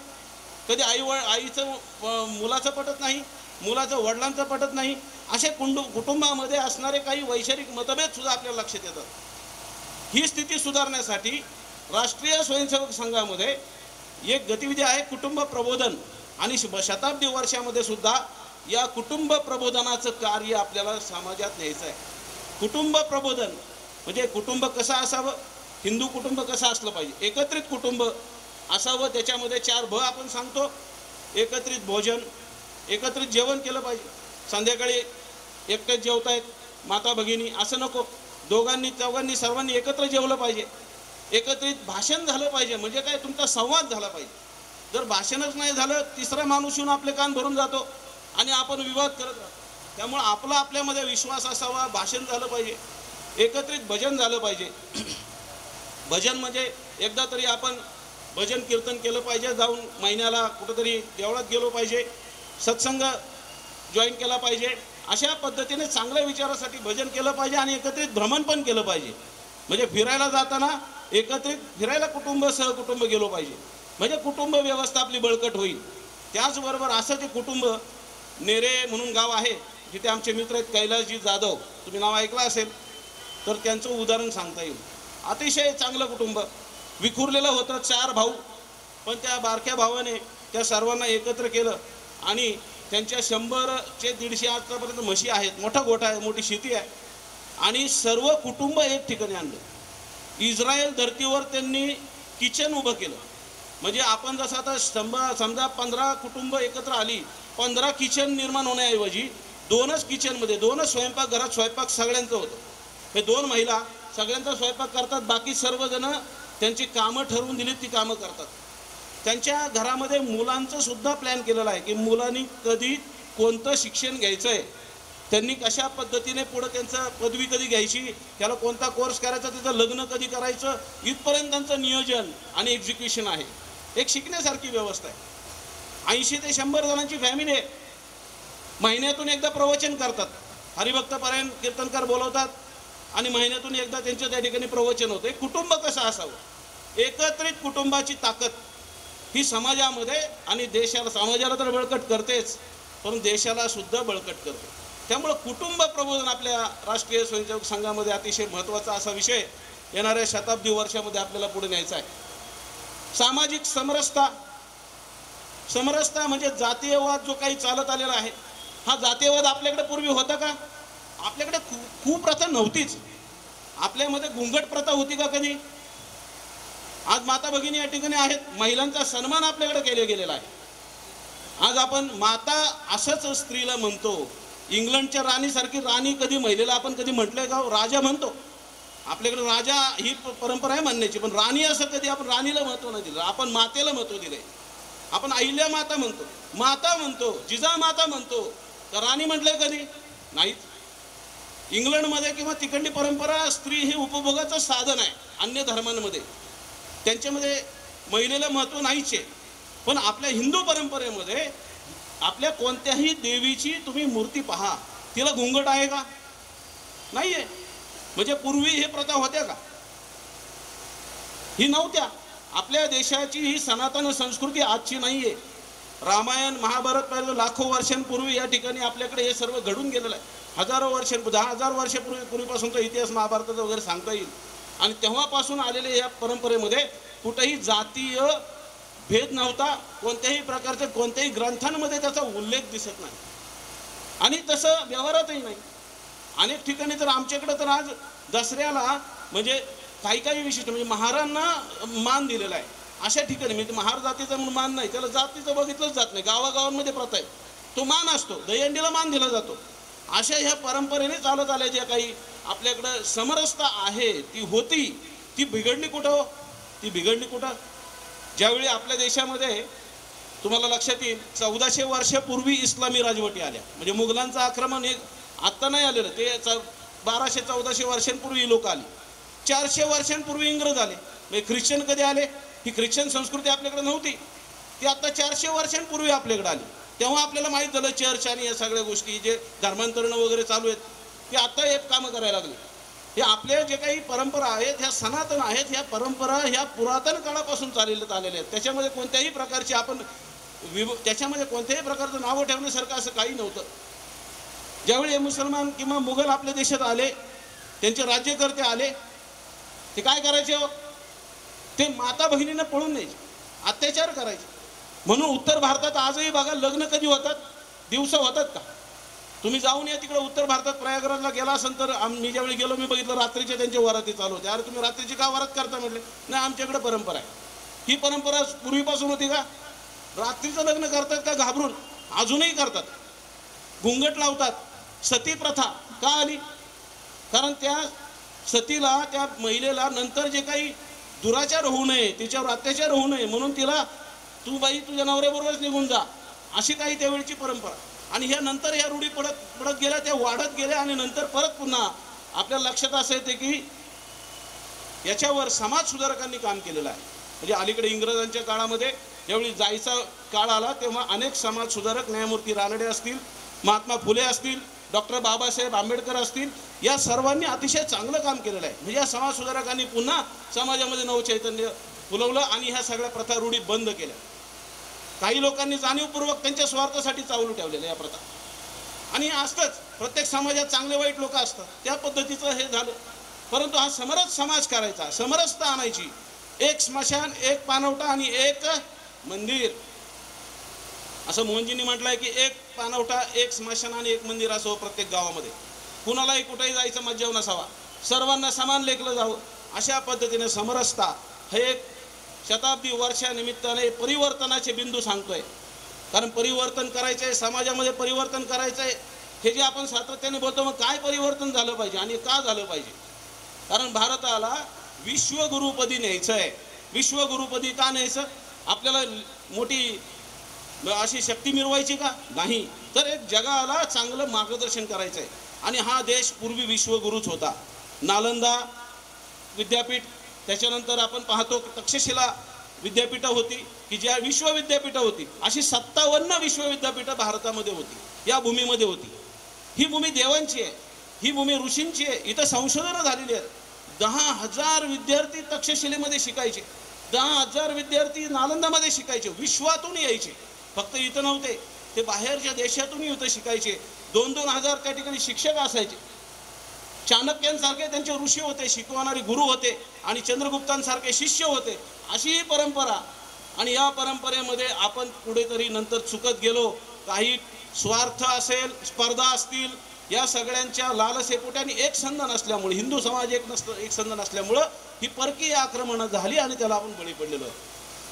कधी आईचं मुलाचं पटत नाही, मुलाचं वडिलांचं पटत नाही. असे कुटुंबामध्ये असणारे काही वैचारिक मतभेद सुद्धा आपल्याला लक्षात येतात. ही स्थिती सुधारण्यासाठी राष्ट्रीय स्वयंसेवक संघामध्ये एक गतिविधी आहे कुटुंब प्रबोधन. आणि शताब्दी वर्षामध्ये सुद्धा या कुटुंब प्रबोधनाचं कार्य आपल्याला समाजात न्यायचं आहे. कुटुंब प्रबोधन म्हणजे कुटुंब कसं असावं, हिंदू कुटुंब कसं असलं पाहिजे, एकत्रित कुटुंब असावं. त्याच्यामध्ये 4 भ आपण सांगतो. एकत्रित भोजन, एकत्रित जेवण केलं पाहिजे. संध्याकाळी एकटेच जेवतायत माता भगिनी असं नको, दोघांनी चौघांनी सर्वांनी एकत्र जेवलं पाहिजे. एकत्रित भाषण झालं पाहिजे. म्हणजे काय, तुमचा संवाद झाला पाहिजे. जर भाषणच नाही झालं, तिसरा माणूस येऊन आपले कान भरून जातो आणि आपण विवाद करत राहतो. त्यामुळे आपला आपल्यामध्ये विश्वास असावा, भाषण झालं पाहिजे, एकत्रित भजन झालं पाहिजे. भजन म्हणजे एकदा तरी आपण भजन कीर्तन केलं पाहिजे, जाऊन महिन्याला कुठंतरी देवळात गेलो पाहिजे, सत्संग जॉईन केला पाहिजे. अशा पद्धतीने चांगल्या विचारासाठी भजन केलं पाहिजे आणि एकत्रित भ्रमण पण केलं पाहिजे. म्हणजे फिरायला जाताना एकत्रित फिरायला कुटुंब सहकुटुंब गेलो पाहिजे, म्हणजे कुटुंब व्यवस्था आपली बळकट होईल. त्याचबरोबर असं जे कुटुंब, नेरे म्हणून गाव आहे जिथे आमचे मित्र आहेत कैलासजी जाधव, तुम्ही नाव ऐकलं असेल तर त्यांचं उदाहरण सांगता येईल. अतिशय चांगलं कुटुंब, विखुरलेलं होतं, 4 भाऊ, पण त्या बारक्या भावाने त्या सर्वांना एकत्र केलं आणि त्यांच्या 100 ते 150 आतापर्यंत म्हशी आहेत, मोठा गोठा आहे, मोठी शेती आहे आणि सर्व कुटुंब एक ठिकाणी आणलं. इस्रायल धर्तीवर त्यांनी किचन उभं केलं. म्हणजे आपण जसं आता समजा 15 कुटुंब एकत्र आली, 15 किचन निर्माण होण्याऐवजी 2च किचनमध्ये 2च स्वयंपाकघरात स्वयंपाक सगळ्यांचं होतं. हे 2 महिला सगळ्यांचा स्वयंपाक करतात, बाकी सर्वजण त्यांची कामं ठरवून दिलीत ती कामं करतात. त्यांच्या घरामध्ये मुलांचं सुद्धा प्लॅन केलेला आहे की मुलांनी कधी कोणतं शिक्षण घ्यायचं आहे, त्यांनी कशा पद्धतीने पुढं त्यांचं पदवी कधी घ्यायची, त्याला कोणता कोर्स करायचा, त्याचं लग्न कधी करायचं, इथपर्यंत त्यांचं नियोजन आणि एक्झिक्युशन आहे. एक शिकण्यासारखी व्यवस्था आहे. 80 ते 100 जणांची फॅमिली आहे. महिन्यातून एकदा प्रवचन करतात, हरिभक्त पारायण कीर्तनकार बोलवतात आणि महिन्यातून एकदा त्यांच्या त्या ठिकाणी प्रवचन होतं. एक कुटुंब कसं असावं, एकत्रित कुटुंबाची ताकद ही समाजामध्ये आणि देशाला, समाजाला तर बळकट करतेच पण देशाला सुद्धा बळकट करते. त्यामुळं कुटुंब प्रबोधन आपल्या राष्ट्रीय स्वयंसेवक संघामध्ये अतिशय महत्त्वाचा असा विषय येणाऱ्या शताब्दी वर्षामध्ये आपल्याला पुढे न्यायचा आहे. सामाजिक समरसता म्हणजे जातीयवाद जो काही चालत आलेला आहे, हा जातीयवाद आपल्याकडे पूर्वी होता का? आपल्याकडे खूप प्रथा नव्हतीच. आपल्यामध्ये घुंगट प्रथा होती का कधी? आज माता भगिनी या ठिकाणी आहेत, महिलांचा सन्मान आपल्याकडे केला गेलेला आहे. आज आपण माता असंच स्त्रीला म्हणतो. इंग्लंडच्या राणीसारखी राणी कधी महिलेला आपण कधी म्हटलंय का? राजा म्हणतो. आपल्याकडे राजा ही परंपरा आहे म्हणण्याची, पण राणी असं कधी आपण राणीला महत्त्व नाही दिलं. आपण मातेला महत्त्व दिलंय. आपण अहिल्या माता म्हणतो, माता म्हणतो, जिजा माता म्हणतो. तर राणी म्हटलंय कधी? नाहीच. इंग्लंडमध्ये किंवा तिकडली परंपरा स्त्री हे उपभोगाचं साधन आहे. अन्य धर्मांमध्ये त्यांच्यामध्ये महिलेला महत्त्व नाहीच आहे. पण आपल्या हिंदू परंपरेमध्ये आपल्या कोणत्याही देवीची तुम्ही मूर्ती पहा, तिला घुंगट आहे का? नाही आहे. म्हणजे पूर्वी हे प्रथा होत्या का? ही नव्हत्या. आपल्या देशाची ही सनातन संस्कृती आजची नाही आहे. रामायण महाभारत पाहिलं लाखो वर्षांपूर्वी या ठिकाणी आपल्याकडे हे सर्व घडून गेलेलं आहे. हजारो वर्षांपूर्वी, 10,000 वर्षापूर्वीपासूनचा इतिहास महाभारताचा वगैरे सांगता येईल. आणि तेव्हापासून आलेले या परंपरेमध्ये कुठेही जातीय भेद नव्हता. कोणत्याही प्रकारचे कोणत्याही ग्रंथांमध्ये त्याचा उल्लेख दिसत नाही आणि तसं व्यवहारातही नाही. अनेक ठिकाणी तर आमच्याकडे तर आज दसऱ्याला म्हणजे काही विशिष्ट म्हणजे महारांना मान दिलेला आहे. अशा ठिकाणी म्हणजे महार जातीचा म्हणून मान नाही, त्याला जातीचं बघितलंच जात नाही. गावागावांमध्ये प्रथा आहे, तो मान असतो, दहीहंडीला मान दिला जातो. अशा ह्या परंपरेने चालत आल्या ज्या काही आपल्याकडं समरसता आहे ती होती, ती बिघडली कुठं? ती बिघडली कुठं? ज्यावेळी आपल्या देशामध्ये तुम्हाला लक्षात येईल 1400 वर्षापूर्वी इस्लामी राजवटी आल्या. म्हणजे मुघलांचं आक्रमण हे आत्ता नाही आलेलं, ते 1200-1400 वर्षांपूर्वी लोक आली. 400 वर्षांपूर्वी इंग्रज आले. म्हणजे ख्रिश्चन कधी आले? ही ख्रिश्चन संस्कृती आपल्याकडे नव्हती, ती आता 400 वर्षांपूर्वी आपल्याकडे आली. तेव्हा आपल्याला माहीत झालं चर्च आणि या सगळ्या गोष्टी जे धर्मांतरण वगैरे चालू आहेत ते आता हे कामं करायला लागले. हे आपल्या जे काही परंपरा आहेत, ह्या सनातन आहेत, ह्या परंपरा ह्या पुरातन काळापासून चाललेल्या आहेत. त्याच्यामध्ये कोणत्याही प्रकारची आपण त्याच्यामध्ये कोणत्याही प्रकारचं नावं ठेवण्यासारखं असं काही नव्हतं. ज्यावेळी हे मुसलमान किंवा मुघल आपल्या देशात आले, त्यांचे राज्यकर्ते आले, ते काय करायचे हो? ते माता बहिणींना पळून न्यायचे, अत्याचार करायचे. म्हणून उत्तर भारतात आजही बघा लग्न कधी होतात? दिवसा होतात का? तुम्ही जाऊन या तिकडे उत्तर भारतात प्रयागराजला गेला असेल तर मी ज्यावेळी गेलो मी बघितलं रात्रीच्या त्यांच्या वराती चालू होते. अरे तुम्ही रात्रीची का वरात करता? म्हटले नाही, आमच्याकडे परंपरा आहे. ही परंपरा पूर्वीपासून होती का? रात्रीचं लग्न करतात का घाबरून? अजूनही करतात, घुंगट लावतात. सती प्रथा का आली? कारण त्या सतीला, त्या महिलेला नंतर जे काही दुराचार होऊ नये, तिच्यावर अत्याचार होऊ नये म्हणून तिला तू बाई तुझ्या नवऱ्याबरोबरच निघून जा, अशी काही त्यावेळची परंपरा. आणि ह्या नंतर ह्या रूढी पडत गेल्या, त्या वाढत गेल्या आणि नंतर परत पुन्हा आपल्या लक्षात असं येते की याच्यावर समाज सुधारकांनी काम केलेलं आहे. म्हणजे अलीकडे इंग्रजांच्या काळामध्ये ज्यावेळी जायचा काळ आला तेव्हा अनेक समाज सुधारक, न्यायमूर्ती रानडे असतील, महात्मा फुले असतील, डॉक्टर बाबासाहेब आंबेडकर असतील, या सर्वांनी अतिशय चांगलं काम केलेलं आहे. म्हणजे या समाजसुधारकांनी पुन्हा समाजामध्ये नवचैतन्य फुलवलं आणि ह्या सगळ्या प्रथा रूढी बंद केल्या. काही लोकांनी जाणीवपूर्वक त्यांच्या स्वार्थासाठी चालू ठेवलेल्या या प्रथा. आणि असतंच, प्रत्येक समाजात चांगले वाईट लोक असतात, त्या पद्धतीचं हे झालं. परंतु हा समरस समाज करायचा, समरसता आणायची, एक स्मशान, एक पाणवठा आणि एक मंदिर, असं मोहनजींनी म्हटलंय की एक पाणवठा, एक स्मशान आणि एक मंदिर असावं प्रत्येक गावामध्ये. कुणालाही कुठेही जायचं मज्जाव नसावा, सर्वांना समान लेखलं जावं. अशा पद्धतीने समरसता हे एक शताब्दी वर्षानिमित्ताने परिवर्तनाचे बिंदू सांगतोय. कारण परिवर्तन करायचं आहे, समाजामध्ये परिवर्तन करायचं आहे, हे जे आपण सातत्याने बोलतो. मग काय परिवर्तन झालं पाहिजे आणि का झालं पाहिजे? कारण भारताला विश्वगुरुपदी न्यायचं आहे. विश्वगुरुपदी का न्यायचं? आपल्याला मोठी अशी शक्ती मिळवायची का? नाही, तर एक जगाला चांगलं मार्गदर्शन करायचं आहे. आणि हा देश पूर्वी विश्वगुरूच होता. नालंदा विद्यापीठ, त्याच्यानंतर आपण पाहतो तक्षशिला विद्यापीठं होती की ज्या विश्वविद्यापीठं होती, अशी 57 विश्वविद्यापीठं भारतामध्ये होती, या भूमीमध्ये होती. ही भूमी देवांची आहे, ही भूमी ऋषींची आहे. इथं संशोधनं झालेली आहेत. 10,000 विद्यार्थी तक्षशिलेमध्ये शिकायचे, 10,000 विद्यार्थी नालंदामध्ये शिकायचे, विश्वातून यायचे. फक्त इथं नव्हते, ते बाहेरच्या देशातूनही इथं शिकायचे. 2-2 हजार त्या ठिकाणी शिक्षक असायचे. चाणक्यांसारखे त्यांचे ऋषी होते, शिकवणारे गुरु होते, आणि चंद्रगुप्तांसारखे शिष्य होते. अशी ही परंपरा. आणि या परंपरेमध्ये आपण कुठेतरी नंतर चुकत गेलो. काही स्वार्थ असेल, स्पर्धा असतील, या सगळ्यांच्या लालसेपोट्याने एक संध नसल्यामुळे, हिंदू समाज एक संध नसल्यामुळं ही परकीय आक्रमणं झाली आणि त्याला आपण बळी पडलेलो आहे.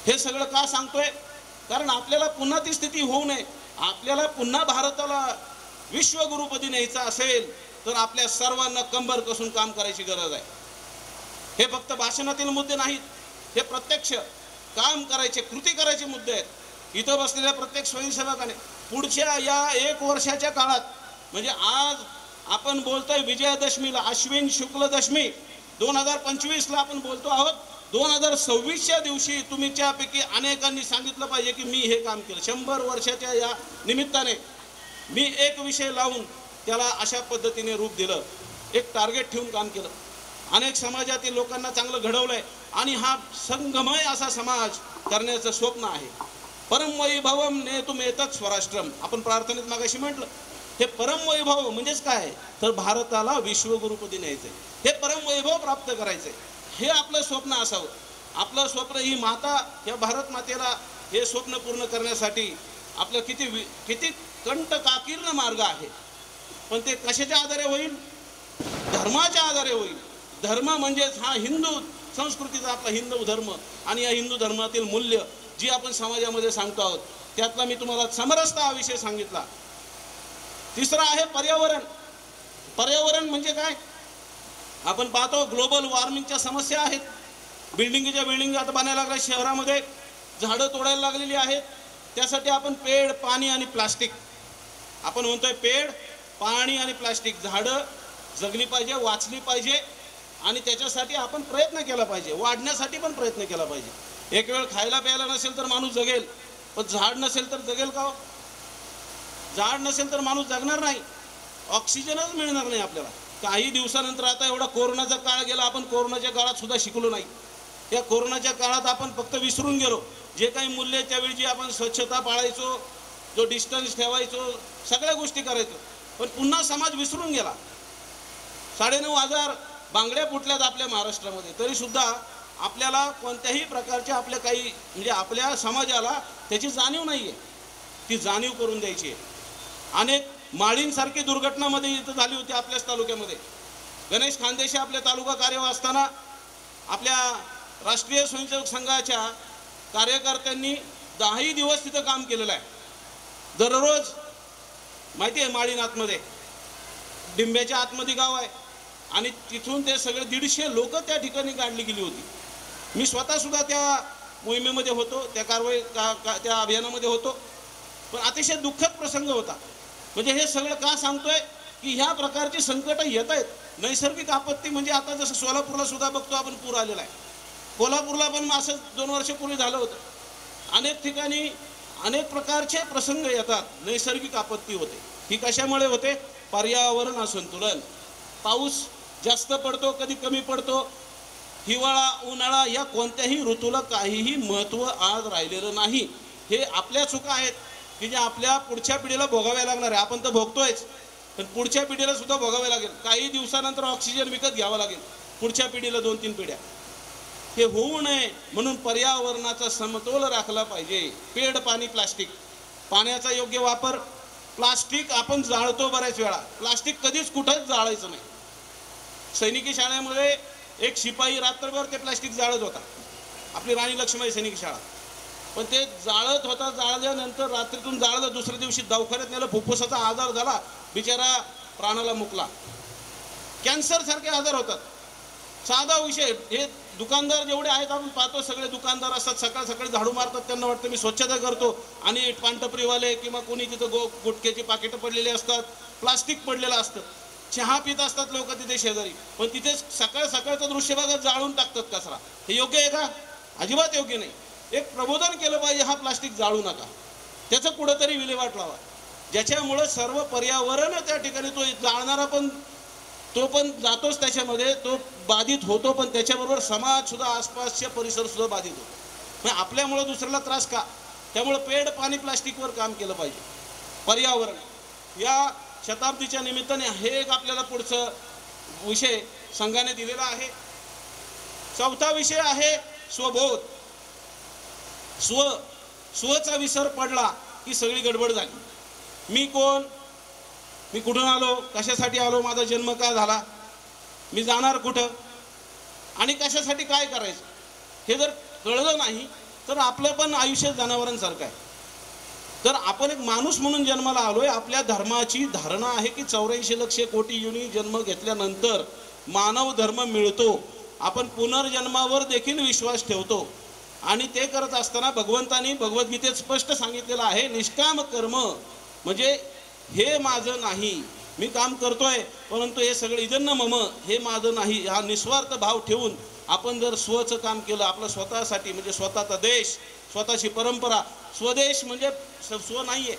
हे सगळं का सांगतोय? कारण आपल्याला पुन्हा ती स्थिती होऊ नये. आपल्याला पुन्हा भारताला विश्वगुरुपदी न्यायचं असेल तर आपल्या सर्वांना कंबर कसून काम करायची गरज आहे. हे फक्त भाषणातील मुद्दे नाहीत, हे प्रत्यक्ष काम करायचे, कृती करायचे मुद्दे आहेत. इथं बसलेल्या प्रत्येक स्वयंसेवकाने पुढच्या या 1 वर्षाच्या काळात, म्हणजे आज आपण बोलतोय विजयादशमीला, अश्विन शुक्ल दशमी 2025ला आपण बोलतो आहोत. 2026च्या दिवशी तुमच्यापैकी अनेकांनी सांगितलं पाहिजे की मी हे काम केलं. 100 वर्षाच्या या निमित्ताने मी एक विषय लावून त्याला अशा पद्धतीने रूप दिलं, एक टार्गेट ठेवून काम केलं, अनेक समाजातील लोकांना चांगलं घडवलंय. आणि हा संगमय असा समाज करण्याचं स्वप्न आहे. परमवैभवम नेतुमेतत् स्वराष्ट्रम, आपण प्रार्थनेत मागाशी म्हटलं. हे परमवैभव म्हणजेच काय? तर भारताला विश्वगुरुपदी न्यायचंय, हे परमवैभव प्राप्त करायचंय, हे आपलं स्वप्न असावं. आपलं स्वप्न, ही माता, या भारत मातेला हे स्वप्न पूर्ण करण्यासाठी आपलं किती कंटकाकीर्ण मार्ग आहे. पण ते कशाच्या आधारे होईल? धर्माच्या आधारे होईल. धर्म म्हणजेच हा हिंदू संस्कृतीचा आपला हिंदू धर्म. आणि या हिंदू धर्मातील मूल्य जी आपण समाजामध्ये सांगतो आहोत, त्यातला मी तुम्हाला समरसता हा विषय सांगितला. तिसरा आहे पर्यावरण. पर्यावरण म्हणजे काय? आपण पाहतो ग्लोबल वॉर्मिंगच्या समस्या आहेत. बिल्डिंग आता बांधायला लागल्या शहरामध्ये, झाडं तोडायला लागलेली आहेत. त्यासाठी आपण पेड, पाणी आणि प्लास्टिक, आपण म्हणतोय पेड, पाणी आणि प्लास्टिक. झाडं जगली पाहिजे, वाचली पाहिजे, आणि त्याच्यासाठी आपण प्रयत्न केला पाहिजे, वाढण्यासाठी पण प्रयत्न केला पाहिजे. एक वेळ खायला प्यायला नसेल तर माणूस जगेल, पण झाड नसेल तर जगेल का? झाड नसेल तर माणूस जगणार नाही, ऑक्सिजनच मिळणार नाही आपल्याला. काही दिवसानंतर, आता एवढा कोरोनाचा काळ गेला, आपण कोरोनाच्या काळात सुद्धा शिकलो नाही. या कोरोनाच्या काळात आपण फक्त विसरून गेलो जे काही मूल्य, त्यावेळी जी आपण स्वच्छता पाळायचो, जो डिस्टन्स ठेवायचो, सगळ्या गोष्टी करायचो. पण पुन्हा समाज विसरून गेला. 9,500 बांगड्या फुटल्यात आपल्या महाराष्ट्रामध्ये, तरी सुद्धा आपल्याला कोणत्याही प्रकारच्या आपल्या काही, म्हणजे आपल्या समाजाला त्याची जाणीव नाही आहे. ती जाणीव करून द्यायची आहे. अनेक माळींसारखी दुर्घटनामध्ये इथं झाली होती आपल्याच तालुक्यामध्ये. गणेश खानदेशी आपल्या तालुका कार्यवाह असताना आपल्या राष्ट्रीय स्वयंसेवक संघाच्या कार्यकर्त्यांनी 10 दिवस तिथं काम केलेलं आहे. दररोज, माहिती आहे, माळीन आतमध्ये, डिंब्याच्या आतमध्ये गाव आहे, आणि तिथून ते सगळे 150 लोक त्या ठिकाणी काढली गेली होती. मी स्वतः सुद्धा त्या मोहिमेमध्ये होतो, त्या कारवाई त्या अभियानामध्ये होतो. पण अतिशय दुःखद प्रसंग होता. म्हणजे हे सगळं का सांगतोय की ह्या प्रकारची संकट येत आहेत. नैसर्गिक आपत्ती म्हणजे आता जसं सोलापूरला सुद्धा बघतो आपण, पूर आलेला आहे. कोल्हापूरला पण असं 2 वर्षापूर्वी झालं होतं. अनेक ठिकाणी अनेक प्रकारचे प्रसंग येतात, नैसर्गिक आपत्ती होते. ही कशामुळे होते? पर्यावरण असंतुलन. पाऊस जास्त पडतो, कधी कमी पडतो, हिवाळा उन्हाळा या कोणत्याही ऋतूला काहीही महत्त्व आज राहिलेलं नाही. हे आपल्या चुका आहेत की जे आपल्या पुढच्या पिढीला भोगाव्या लागणार आहे. आपण तर भोगतोयच, पण पुढच्या पिढीला सुद्धा भोगावे लागेल. काही दिवसानंतर ऑक्सिजन विकत घ्यावा लागेल पुढच्या पिढीला, 2-3 पिढ्या. हे होऊ नये म्हणून पर्यावरणाचा समतोल राखला पाहिजे. पेड पाणी प्लास्टिक, पाण्याचा योग्य वापर. प्लास्टिक आपण जाळतो बऱ्याच वेळा, प्लास्टिक कधीच कुठंच जाळायचं नाही. सैनिकी शाळेमध्ये एक शिपाई रात्रभर ते प्लास्टिक जाळत होता, आपली राणी लक्ष्मीबाई सैनिकी शाळा. पण ते जाळत होता, जाळल्यानंतर रात्रीतून जाळलं, दुसऱ्या दिवशी दवाखान्यात नेलं, फुफ्फुसाचा आजार झाला, बिचारा प्राणाला मुकला. कॅन्सर सारखे आजार होतात. साधा विषय. हे दुकानदार जेवढे आहेत आपण पाहतो, सगळे दुकानदार असतात, सकाळ सकाळी झाडू मारतात, त्यांना वाटतं मी स्वच्छता करतो, आणि पानटपरीवाले किंवा कोणी तिथं गुटख्याची पाकिटं पडलेली असतात, प्लास्टिक पडलेलं असतं. चहा पित असतात लोक तिथे शेजारी, पण तिथे सकाळ सकाळचं दृश्य बघा, जाळून टाकतात कचरा. हे योग्य आहे का? अजिबात योग्य नाही. एक प्रबोधन केलं पाहिजे, हा प्लास्टिक जाळू नका, त्याचं कुठंतरी विल्हेवाट लावा, ज्याच्यामुळं सर्व पर्यावरण त्या ठिकाणी, तो जाळणारा पण तो पण जातोच त्याच्यामध्ये, तो बाधित होतो, पण त्याच्याबरोबर समाज सुद्धा, आसपासचे परिसर सुद्धा बाधित होतो. मग आपल्यामुळं दुसऱ्याला त्रास का? त्यामुळं पेड पाणी प्लास्टिकवर काम केलं पाहिजे. पर्यावरण या शताब्दीच्या निमित्ताने हे एक आपल्याला पुढचं विषय संघाने दिलेला आहे. 4था विषय आहे स्वबोध. स्वचा विसर पडला की सगळी गडबड झाली. मी कोण, मी कुठून आलो, कशासाठी आलो, माझा जन्म का झाला, मी जाणार कुठं आणि कशासाठी काय करायचं, हे जर कळलं नाही तर आपलं पण आयुष्य जनावरांसारखं आहे. तर आपण एक माणूस म्हणून जन्माला आलोय. आपल्या धर्माची धारणा आहे की 84 लक्ष कोटी युनी जन्म घेतल्यानंतर मानव धर्म मिळतो. आपण पुनर्जन्मावर देखील विश्वास ठेवतो, आणि ते करत असताना भगवंतानी भगवद्गीतेत स्पष्ट सांगितलेलं आहे, निष्काम कर्म म्हणजे हे माझं नाही, मी काम करतोय परंतु हे सगळं इदन्न मम, हे माझं नाही, हा निस्वार्थ भाव ठेवून आपण जर स्वचं काम केलं, आपलं स्वतःसाठी, म्हणजे स्वतःचा देश, स्वतःची परंपरा. स्वदेश म्हणजे स्व नाहीये,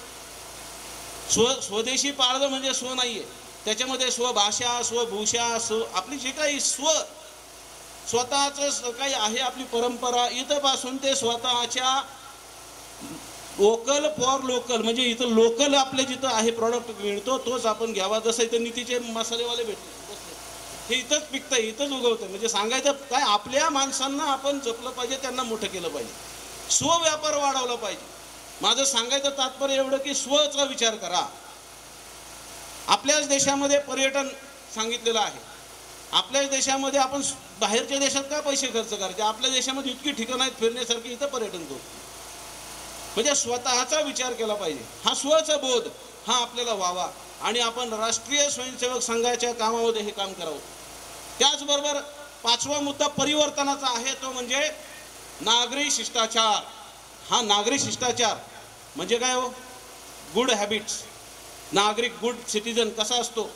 स्वदेशी पाळलं म्हणजे स्व नाहीये. त्याच्यामध्ये स्वभाषा, स्वभूषा, आपली जे काही स्वतःचं काही आहे, आपली परंपरा, इथपासून ते स्वतःच्या लोकल फॉर लोकल, म्हणजे इथं लोकल आपले जिथं आहे प्रॉडक्ट मिळतो तोच आपण घ्यावा. जसं इथं नितीचे मसालेवाले भेटले, हे इथंच पिकतं, इथंच उगवतं. म्हणजे सांगायचं काय, आपल्या माणसांना आपण जपलं पाहिजे, त्यांना मोठं केलं पाहिजे, स्वव्यापार वाढवला पाहिजे. माझं सांगायचं तात्पर्य एवढं की स्वचा विचार करा. आपल्याच देशामध्ये पर्यटन सांगितलेलं आहे. आपल्याच देशामध्ये आपण बाहेरच्या देशात का पैसे खर्च करायचे? आपल्या देशामध्ये इतकी ठिकाणं आहेत फिरण्यासारखी, इथं पर्यटन करू. म्हणजे स्वतःचा विचार केला पाहिजे. हा स्वचा बोध हा आपल्याला व्हावा, आणि आपण राष्ट्रीय स्वयंसेवक संघाच्या कामामध्ये हे काम करावं. त्याचबरोबर 5वा मुद्दा परिवर्तनाचा आहे, तो म्हणजे नागरी शिष्टाचार. हा नागरी शिष्टाचार म्हणजे काय हो? Good habits. नागरिक गुड सिटीजन कसा असतो?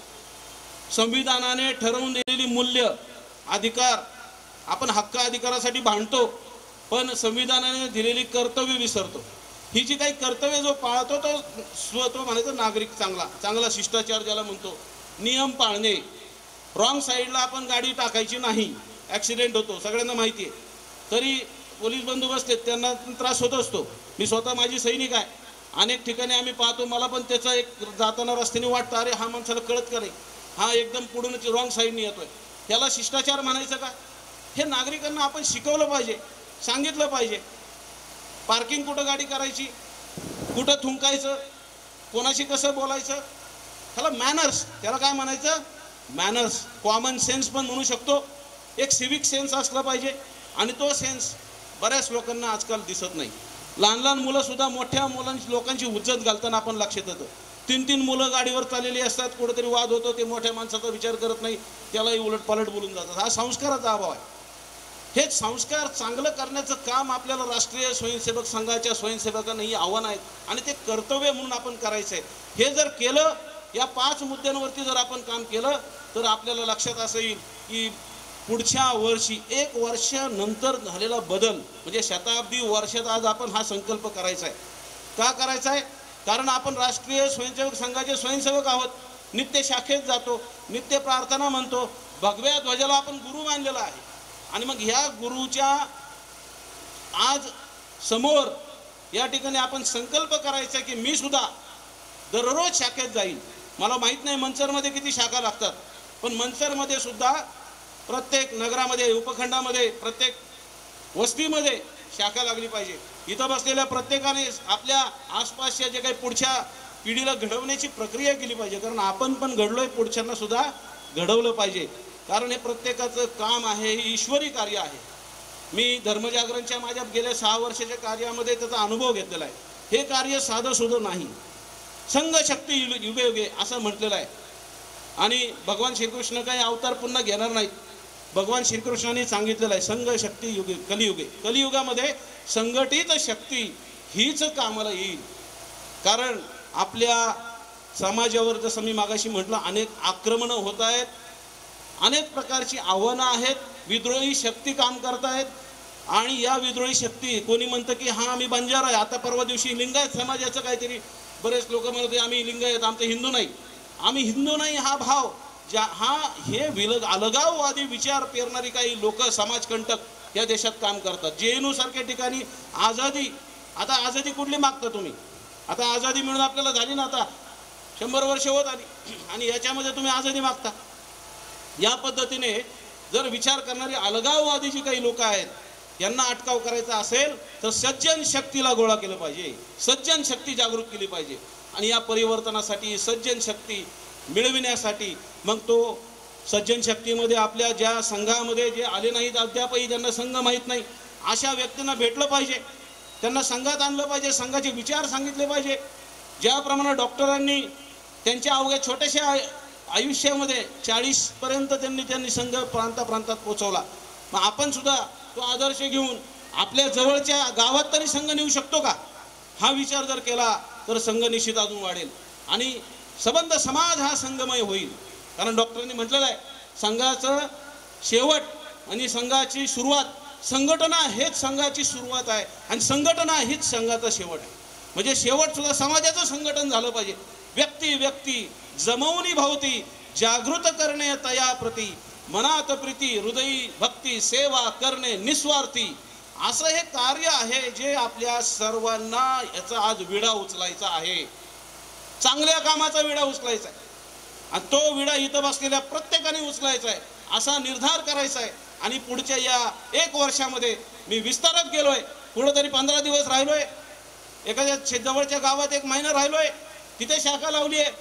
संविधानाने ठरवून दिलेली मूल्य, अधिकार, आपण हक्क अधिकारासाठी भांडतो, पण संविधानाने दिलेली कर्तव्य विसरतो. ही जी काही कर्तव्य जो पाळतो तो म्हणायचं नागरिक चांगला शिष्टाचार ज्याला म्हणतो. नियम पाळणे, रॉंग साईडला आपण गाडी टाकायची नाही, ॲक्सिडेंट होतो, सगळ्यांना माहिती आहे. तरी पोलीस बंदोबस्त आहेत, त्यांना त्रास होत असतो. मी स्वतः माझी सैनिक आहे, अनेक ठिकाणी आम्ही पाहतो, मला पण त्याचा एक जाताना रस्त्याने वाटतं, अरे हा माणसाला कळत का नाही, हा एकदम पुढूनच रॉंग साईडने येतोय, त्याला शिष्टाचार म्हणायचं का? हे नागरिकांना आपण शिकवलं पाहिजे, सांगितलं पाहिजे. पार्किंग कुठं गाडी करायची, कुठं थुंकायचं, कोणाशी कसं बोलायचं, त्याला मॅनर्स, त्याला काय म्हणायचं? मॅनर्स. कॉमन सेन्स पण म्हणू शकतो. एक सिविक सेन्स असला पाहिजे, आणि तो सेन्स बऱ्याच लोकांना आजकाल दिसत नाही. लहान मुलं सुद्धा मोठ्या लोकांची उज्जत घालताना आपण लक्षात येतं. 3-3 मुलं गाडीवर चाललेली असतात, कुठेतरी वाद होतो, ते मोठ्या माणसाचा विचार करत नाही, त्यालाही उलटपालट बोलून जातात. हा संस्काराचा अभाव आहे. हे संस्कार चांगलं करण्याचं काम आपल्याला राष्ट्रीय स्वयंसेवक संघाच्या स्वयंसेवकांना ही आव्हान आहेत, आणि ते कर्तव्य म्हणून आपण करायचं आहे. हे जर केलं, या 5 मुद्द्यांवरती जर आपण काम केलं, तर आपल्याला लक्षात असं येईल की पुढच्या वर्षी 1 वर्षानंतर झालेला बदल, म्हणजे शताब्दी वर्षात आज आपण हा संकल्प करायचा आहे. का करायचा आहे? कारण आपण राष्ट्रीय स्वयंसेवक संघाचे स्वयंसेवक आहोत. नित्य शाखेत जातो, नित्य प्रार्थना म्हणतो, भगव्या ध्वजाला आपण गुरु मानलेला आहे. आणि मग ह्या गुरुच्या आज समोर या ठिकाणी आपण संकल्प करायचा की मी सुद्धा दररोज शाखेत जाईल. मला माहीत नाही मंचरमध्ये किती शाखा लागतात, पण मंचरमध्ये सुद्धा प्रत्येक नगरामध्ये, उपखंडामध्ये, प्रत्येक वस्तीमध्ये शाखा लागली पाहिजे. इथं बसलेल्या प्रत्येकाने आपल्या आसपासच्या जे काही पुढच्या पिढीला घडवण्याची प्रक्रिया केली पाहिजे. कारण आपण पण घडलोय, पुढच्यांना सुद्धा घडवलं पाहिजे. कारण हे प्रत्येकाचं काम आहे, हे ईश्वरी कार्य आहे. मी धर्मजागरणच्या माझ्या गेल्या 6 वर्षाच्या कार्यामध्ये त्याचा अनुभव घेतलेला आहे. हे कार्य साधं सुधं नाही, संघ शक्ती युगे युगे असं म्हटलेलं आहे. आणि भगवान श्रीकृष्ण काही अवतार पुन्हा घेणार नाहीत. भगवान श्रीकृष्णाने सांगितलेलं आहे संघ शक्ती युगे कलियुगे. कलियुगामध्ये संघटित शक्ती हीच कामाला येईल. कारण आपल्या समाजावर जसं मी मागाशी म्हटलं अनेक आक्रमणं होत आहेत, अनेक प्रकारची आव्हानं आहेत, विद्रोही शक्ती काम करत आहेत. आणि या विद्रोही शक्ती कोणी म्हणतं की हा आम्ही बंजारा आहे. आता परवा दिवशी लिंगायत समाजाचं काहीतरी बरेच लोक म्हणत आम्ही लिंगायत, आमचं हिंदू नाही. आम्ही हिंदू नाही हा भाव हे अलगाववादी विचार पेरणारी काही लोक समाजकंटक या देशात काम करतात. जेएनयू सारख्या ठिकाणी आता आझादी कुठली मागता तुम्ही? आता आझादी मिळून आपल्याला झाली ना, आता 100 वर्ष होत आली आणि याच्यामध्ये तुम्ही आझादी मागता. या पद्धतीने जर विचार करणारी अलगाववादी जी काही लोक आहेत यांना अटकाव करायचा असेल तर सज्जन शक्तीला गोळा केलं पाहिजे, सज्जन शक्ती जागृत केली पाहिजे. आणि या परिवर्तनासाठी सज्जन शक्ती मिळविण्यासाठी मग तो सज्जन शक्तीमध्ये आपल्या ज्या संघामध्ये जे आले नाहीत अद्यापही, ज्यांना संघ माहीत नाही, अशा व्यक्तींना भेटलं पाहिजे, त्यांना संघात आणलं पाहिजे, संघाचे विचार सांगितले पाहिजे. ज्याप्रमाणे डॉक्टरांनी त्यांच्या अवघ्या छोट्याशा आयुष्यामध्ये 40पर्यंत त्यांनी संघ प्रांतात पोचवला. मग आपण सुद्धा तो आदर्श घेऊन आपल्या जवळच्या गावात तरी संघ नेऊ शकतो का? हा विचार जर केला तर संघ निश्चित अजून वाढेल आणि संबंध समाज हा संघमय होईल. कारण डॉक्टरांनी म्हटलेलं आहे संघाचं शेवट आणि संघाची सुरुवात, संघटना हेच संघाची सुरुवात आहे आणि संघटना हीच संघाचा शेवट आहे. म्हणजे शेवट सुद्धा समाजाचं संघटन झालं पाहिजे. व्यक्ती जमवणी भवती जागृत करणे तया प्रती, मनात प्रीती हृदयी भक्ती सेवा करणे निस्वार्थी. असं हे कार्य आहे जे आपल्या सर्वांना याचा आज विडा उचलायचा आहे, चांगल्या कामाचा विडा उचलायचा आहे. आणि तो विडा इथं बसलेल्या प्रत्येकाने उचलायचा आहे, असा निर्धार करायचा आहे. आणि पुढच्या या 1 वर्षामध्ये मी विस्तारत गेलोय, पुढे तरी 15 दिवस राहिलोय, एखाद्या जवळच्या गावात 1 महिना राहिलोय, तिथे शाखा लावली आहे,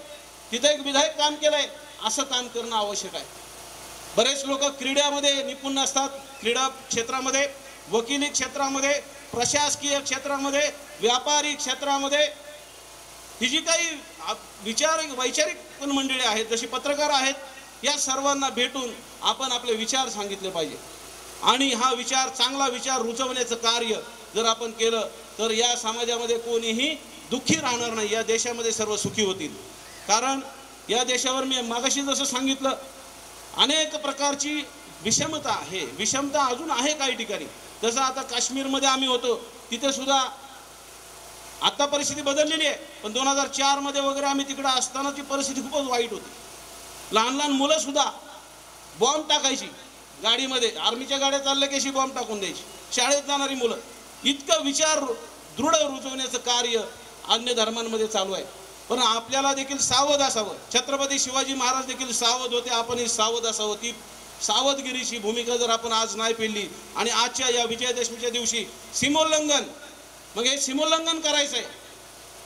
तिथे एक विधायक काम केलंय. असं काम करणं आवश्यक आहे. बरेच लोक क्रीडामध्ये निपुण असतात, क्रीडा क्षेत्रामध्ये, वकिली क्षेत्रामध्ये, प्रशासकीय क्षेत्रामध्ये, व्यापारी क्षेत्रामध्ये, ही जी काही वैचारिक पण मंडळी आहेत, जशी पत्रकार आहेत, या सर्वांना भेटून आपण आपले विचार सांगितले पाहिजे. आणि हा विचार, चांगला विचार रुजवण्याचं कार्य जर आपण केलं तर या समाजामध्ये कोणीही दुःखी राहणार नाही, या देशामध्ये सर्व सुखी होतील. कारण या देशावर मी मागाशी जसं सांगितलं अनेक प्रकारची विषमता आहे, विषमता अजून आहे काही ठिकाणी. जसं आता काश्मीरमध्ये आम्ही होतो, तिथे सुद्धा आता परिस्थिती बदललेली आहे, पण 2004 मध्ये वगैरे आम्ही तिकडे असतानाची परिस्थिती खूपच वाईट होती. लहान मुलं सुद्धा बॉम्ब टाकायची गाडीमध्ये, आर्मीच्या गाड्या चालल्या की अशी बॉम्ब टाकून द्यायची, शाळेत जाणारी मुलं. इतकं विचार दृढ रुजवण्याचं कार्य अन्य धर्मांमध्ये चालू आहे. पण आपल्याला देखील सावध असावं. छत्रपती शिवाजी महाराज देखील सावध होते, आपणही सावध असावं. ती सावधगिरीची भूमिका जर आपण आज नाही पेलली आणि आजच्या या विजयादशमीच्या दिवशी सीमोल्लंघन, मग हे सीमोल्लंघन करायचं आहे.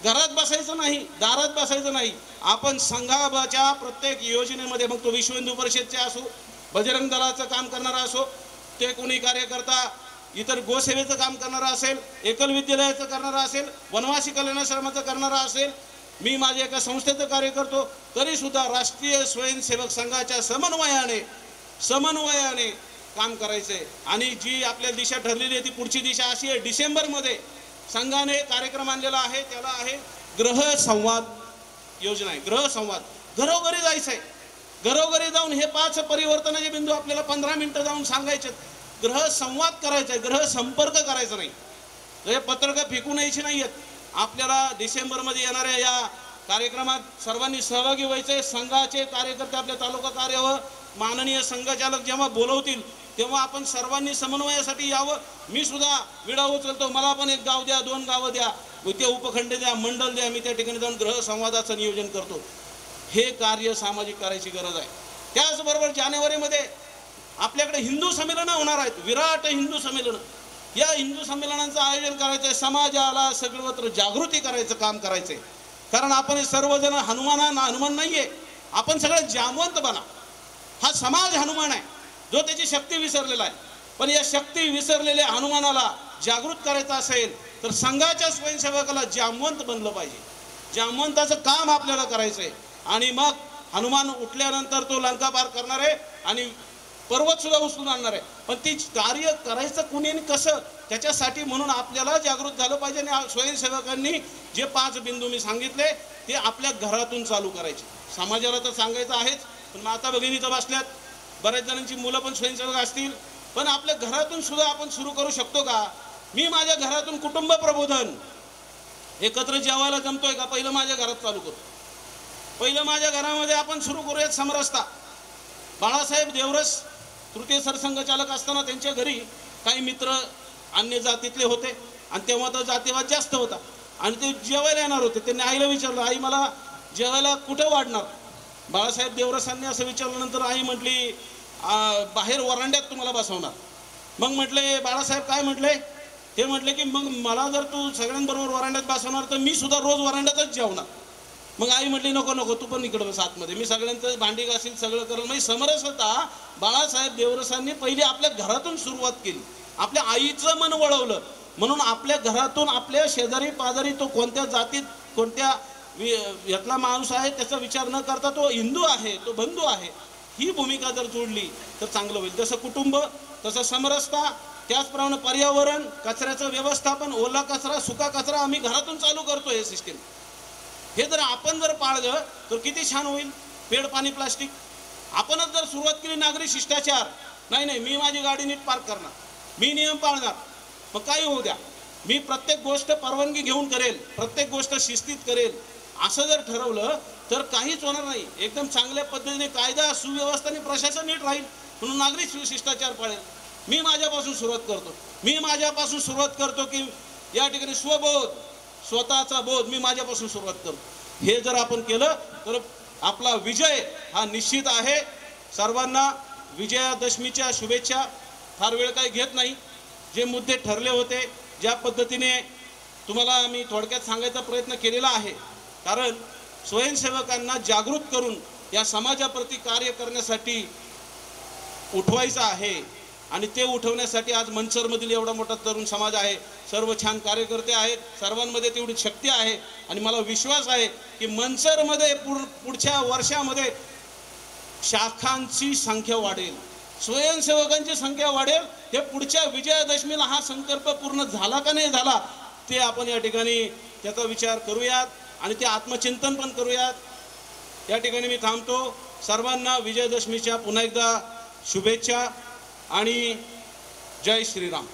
घरात बसायचं नाही, दारात बसायचं नाही. आपण संघाच्या प्रत्येक योजनेमध्ये, मग तो विश्व हिंदू परिषदचे असो, बजरंग दलाचं काम करणारा असो, ते कोणी कार्यकर्ता इतर गोसेवेचं काम करणारा असेल, एकल विद्यालयाचं करणारा असेल, वनवासी कल्याणाश्रमाचं करणारा असेल, मी माझ्या एका संस्थेचं कार्य करतो, तरी सुद्धा राष्ट्रीय स्वयंसेवक संघाच्या समन्वयाने काम करायचंय. आणि जी आपल्या दिशा ठरलेली आहे ती पुढची दिशा अशी आहे, डिसेंबरमध्ये संघाने कार्यक्रम आणलेला आहे, त्याला आहे ग्रह संवाद योजना आहे. ग्रह संवाद, घरोघरी जायचं आहे, घरोघरी जाऊन हे 5 परिवर्तनाचे बिंदू आपल्याला 15 मिनिटं जाऊन सांगायचे. ग्रह संवाद करायचा आहे, ग्रह संपर्क करायचा नाही. हे पत्रकं फेकून यायची नाही आहेत, आपल्याला डिसेंबरमध्ये येणाऱ्या या कार्यक्रमात सर्वांनी सहभागी व्हायचे. संघाचे कार्यकर्ते आपल्या तालुका कार्यावर माननीय संघचालक जेव्हा बोलवतील तेव्हा आपण सर्वांनी समन्वयासाठी यावं. मी सुद्धा विडा उचलतो, मला पण एक गाव द्या, 2 गावं द्या, ते उपखंड द्या, मंडल द्या, मी त्या ठिकाणी जाऊन ग्रह संवादाचं नियोजन करतो. हे कार्य सामाजिक करायची गरज आहे. त्याचबरोबर जानेवारीमध्ये आपल्याकडे हिंदू संमेलन होणार आहेत, विराट हिंदू संमेलन. या हिंदू संमेलनांचं आयोजन करायचं आहे. समाजाला सगळीकडे जागृती करायचं काम करायचंय. कारण आपण सर्वजण हनुमान नाहीये, आपण सगळे जामवंत बना. हा समाज हनुमान आहे जो त्याची शक्ती विसरलेला आहे. पण या शक्ती विसरलेल्या हनुमानाला जागृत करायचं असेल तर संघाच्या स्वयंसेवकाला जामवंत बनलं पाहिजे. जामवंताचं काम आपल्याला करायचंय. आणि मग हनुमान उठल्यानंतर तो लंका पार करणार आहे आणि पर्वत सुद्धा उचलून आणणार आहे. पण ती कार्य करायचं कुणी आणि कसं, त्याच्यासाठी म्हणून आपल्याला जागृत झालं पाहिजे. आणि स्वयंसेवकांनी जे 5 बिंदू मी सांगितले ते आपल्या घरातून चालू करायचे. समाजाला तर सांगायचं आहेच, पण माता भगिनी तर बसल्यात, बऱ्याच जणांची मुलं पण स्वयंसेवक असतील, पण आपल्या घरातून सुद्धा आपण सुरू करू शकतो का? मी माझ्या घरातून कुटुंब प्रबोधन एकत्र जेवायला जमतोय का? पहिलं माझ्या घरात चालू करतो. पहिलं माझ्या घरामध्ये आपण सुरू करूयात समरसता. बाळासाहेब देवरस तृतीय सरसंघचालक असताना त्यांच्या घरी काही मित्र अन्य जातीतले होते आणि तेव्हा तर जातीवाद जास्त होता आणि ते जेवायला येणार होते. त्यांनी आईला विचारलं, आई मला जेवायला कुठं वाढणार? बाळासाहेब देवरसांनी असं विचारल्यानंतर आई म्हटली, बाहेर वरांड्यात तुम्हाला बसवणार. मग म्हटले बाळासाहेब काय म्हटले? ते म्हटले की मग मला जर तू सगळ्यांबरोबर वरांड्यात बसवणार तर मी सुद्धा रोज वरांड्यातच जेवणार. मग आई म्हटली नको नको, तू पण इकडं बस आतमध्ये, मी सगळ्यांचं भांडी घासील, सगळं करेल. म्हणजे समरसता बाळासाहेब देवरसांनी पहिली आपल्या घरातून सुरुवात केली. आपल्या आईचं मन वळवलं. म्हणून आपल्या घरातून आपल्या शेजारी पाजारी तो कोणत्या जातीत कोणत्या यातला माणूस आहे त्याचा विचार न करता तो हिंदू आहे, तो बंधू आहे, ही भूमिका जर जोडली तर चांगलं होईल. जसं कुटुंब तसं समरसता, त्याचप्रमाणे पर्यावरण, कचऱ्याचं व्यवस्थापन, ओला कचरा सुका कचरा आम्ही घरातून चालू करतो. हे सिस्टीम हे जर आपण जर पाळलं तर किती छान होईल. पेड पाणी प्लास्टिक आपणच जर सुरुवात केली. नागरी शिष्टाचार, नाही मी माझी गाडी नीट पार्क करणार, मी नियम पाळणार, मग काही होऊ द्या, मी प्रत्येक गोष्ट परवानगी घेऊन करेल, प्रत्येक गोष्ट शिस्तीत करेल, असं जर ठरवलं तर काहीच होणार नाही. एकदम चांगल्या पद्धतीने कायदा सुव्यवस्था आणि प्रशासन नीट राहील. म्हणून नागरिक शिष्टाचार पाळेल. मी माझ्यापासून सुरुवात करतो की या ठिकाणी स्वबोध, स्वतःचा बोध मी माझ्यापासून सुरुवात करतो. हे जर आपण केलं तर आपला विजय हा निश्चित आहे. सर्वांना विजयादशमीच्या शुभेच्छा. फार वेळ काही घेत नाही. जे मुद्दे ठरले होते ज्या पद्धतीने तुम्हाला मी थोडक्यात सांगायचा प्रयत्न केलेला आहे. कारण स्वयंसेवकांना जागृत करून या समाजाप्रती कार्य करण्यासाठी उठवायचं आहे. आणि ते उठवण्यासाठी आज मनसरमधील एवढा मोठा तरुण समाज आहे, सर्व छान कार्यकर्ते आहेत, सर्वांमध्ये तेवढी शक्ती आहे. आणि मला विश्वास आहे की मनसरमध्ये पुढच्या वर्षामध्ये शाखांची संख्या वाढेल, स्वयंसेवकांची संख्या वाढेल. हे पुढच्या विजयादशमीला हा संकल्प पूर्ण झाला का नाही झाला ते आपण या ठिकाणी त्याचा विचार करूयात आणि ते आत्मचिंतन पण करूयात. या ठिकाणी मी थांबतो. सर्वांना विजयादशमीच्या पुन्हा एकदा शुभेच्छा आणि जय श्रीराम.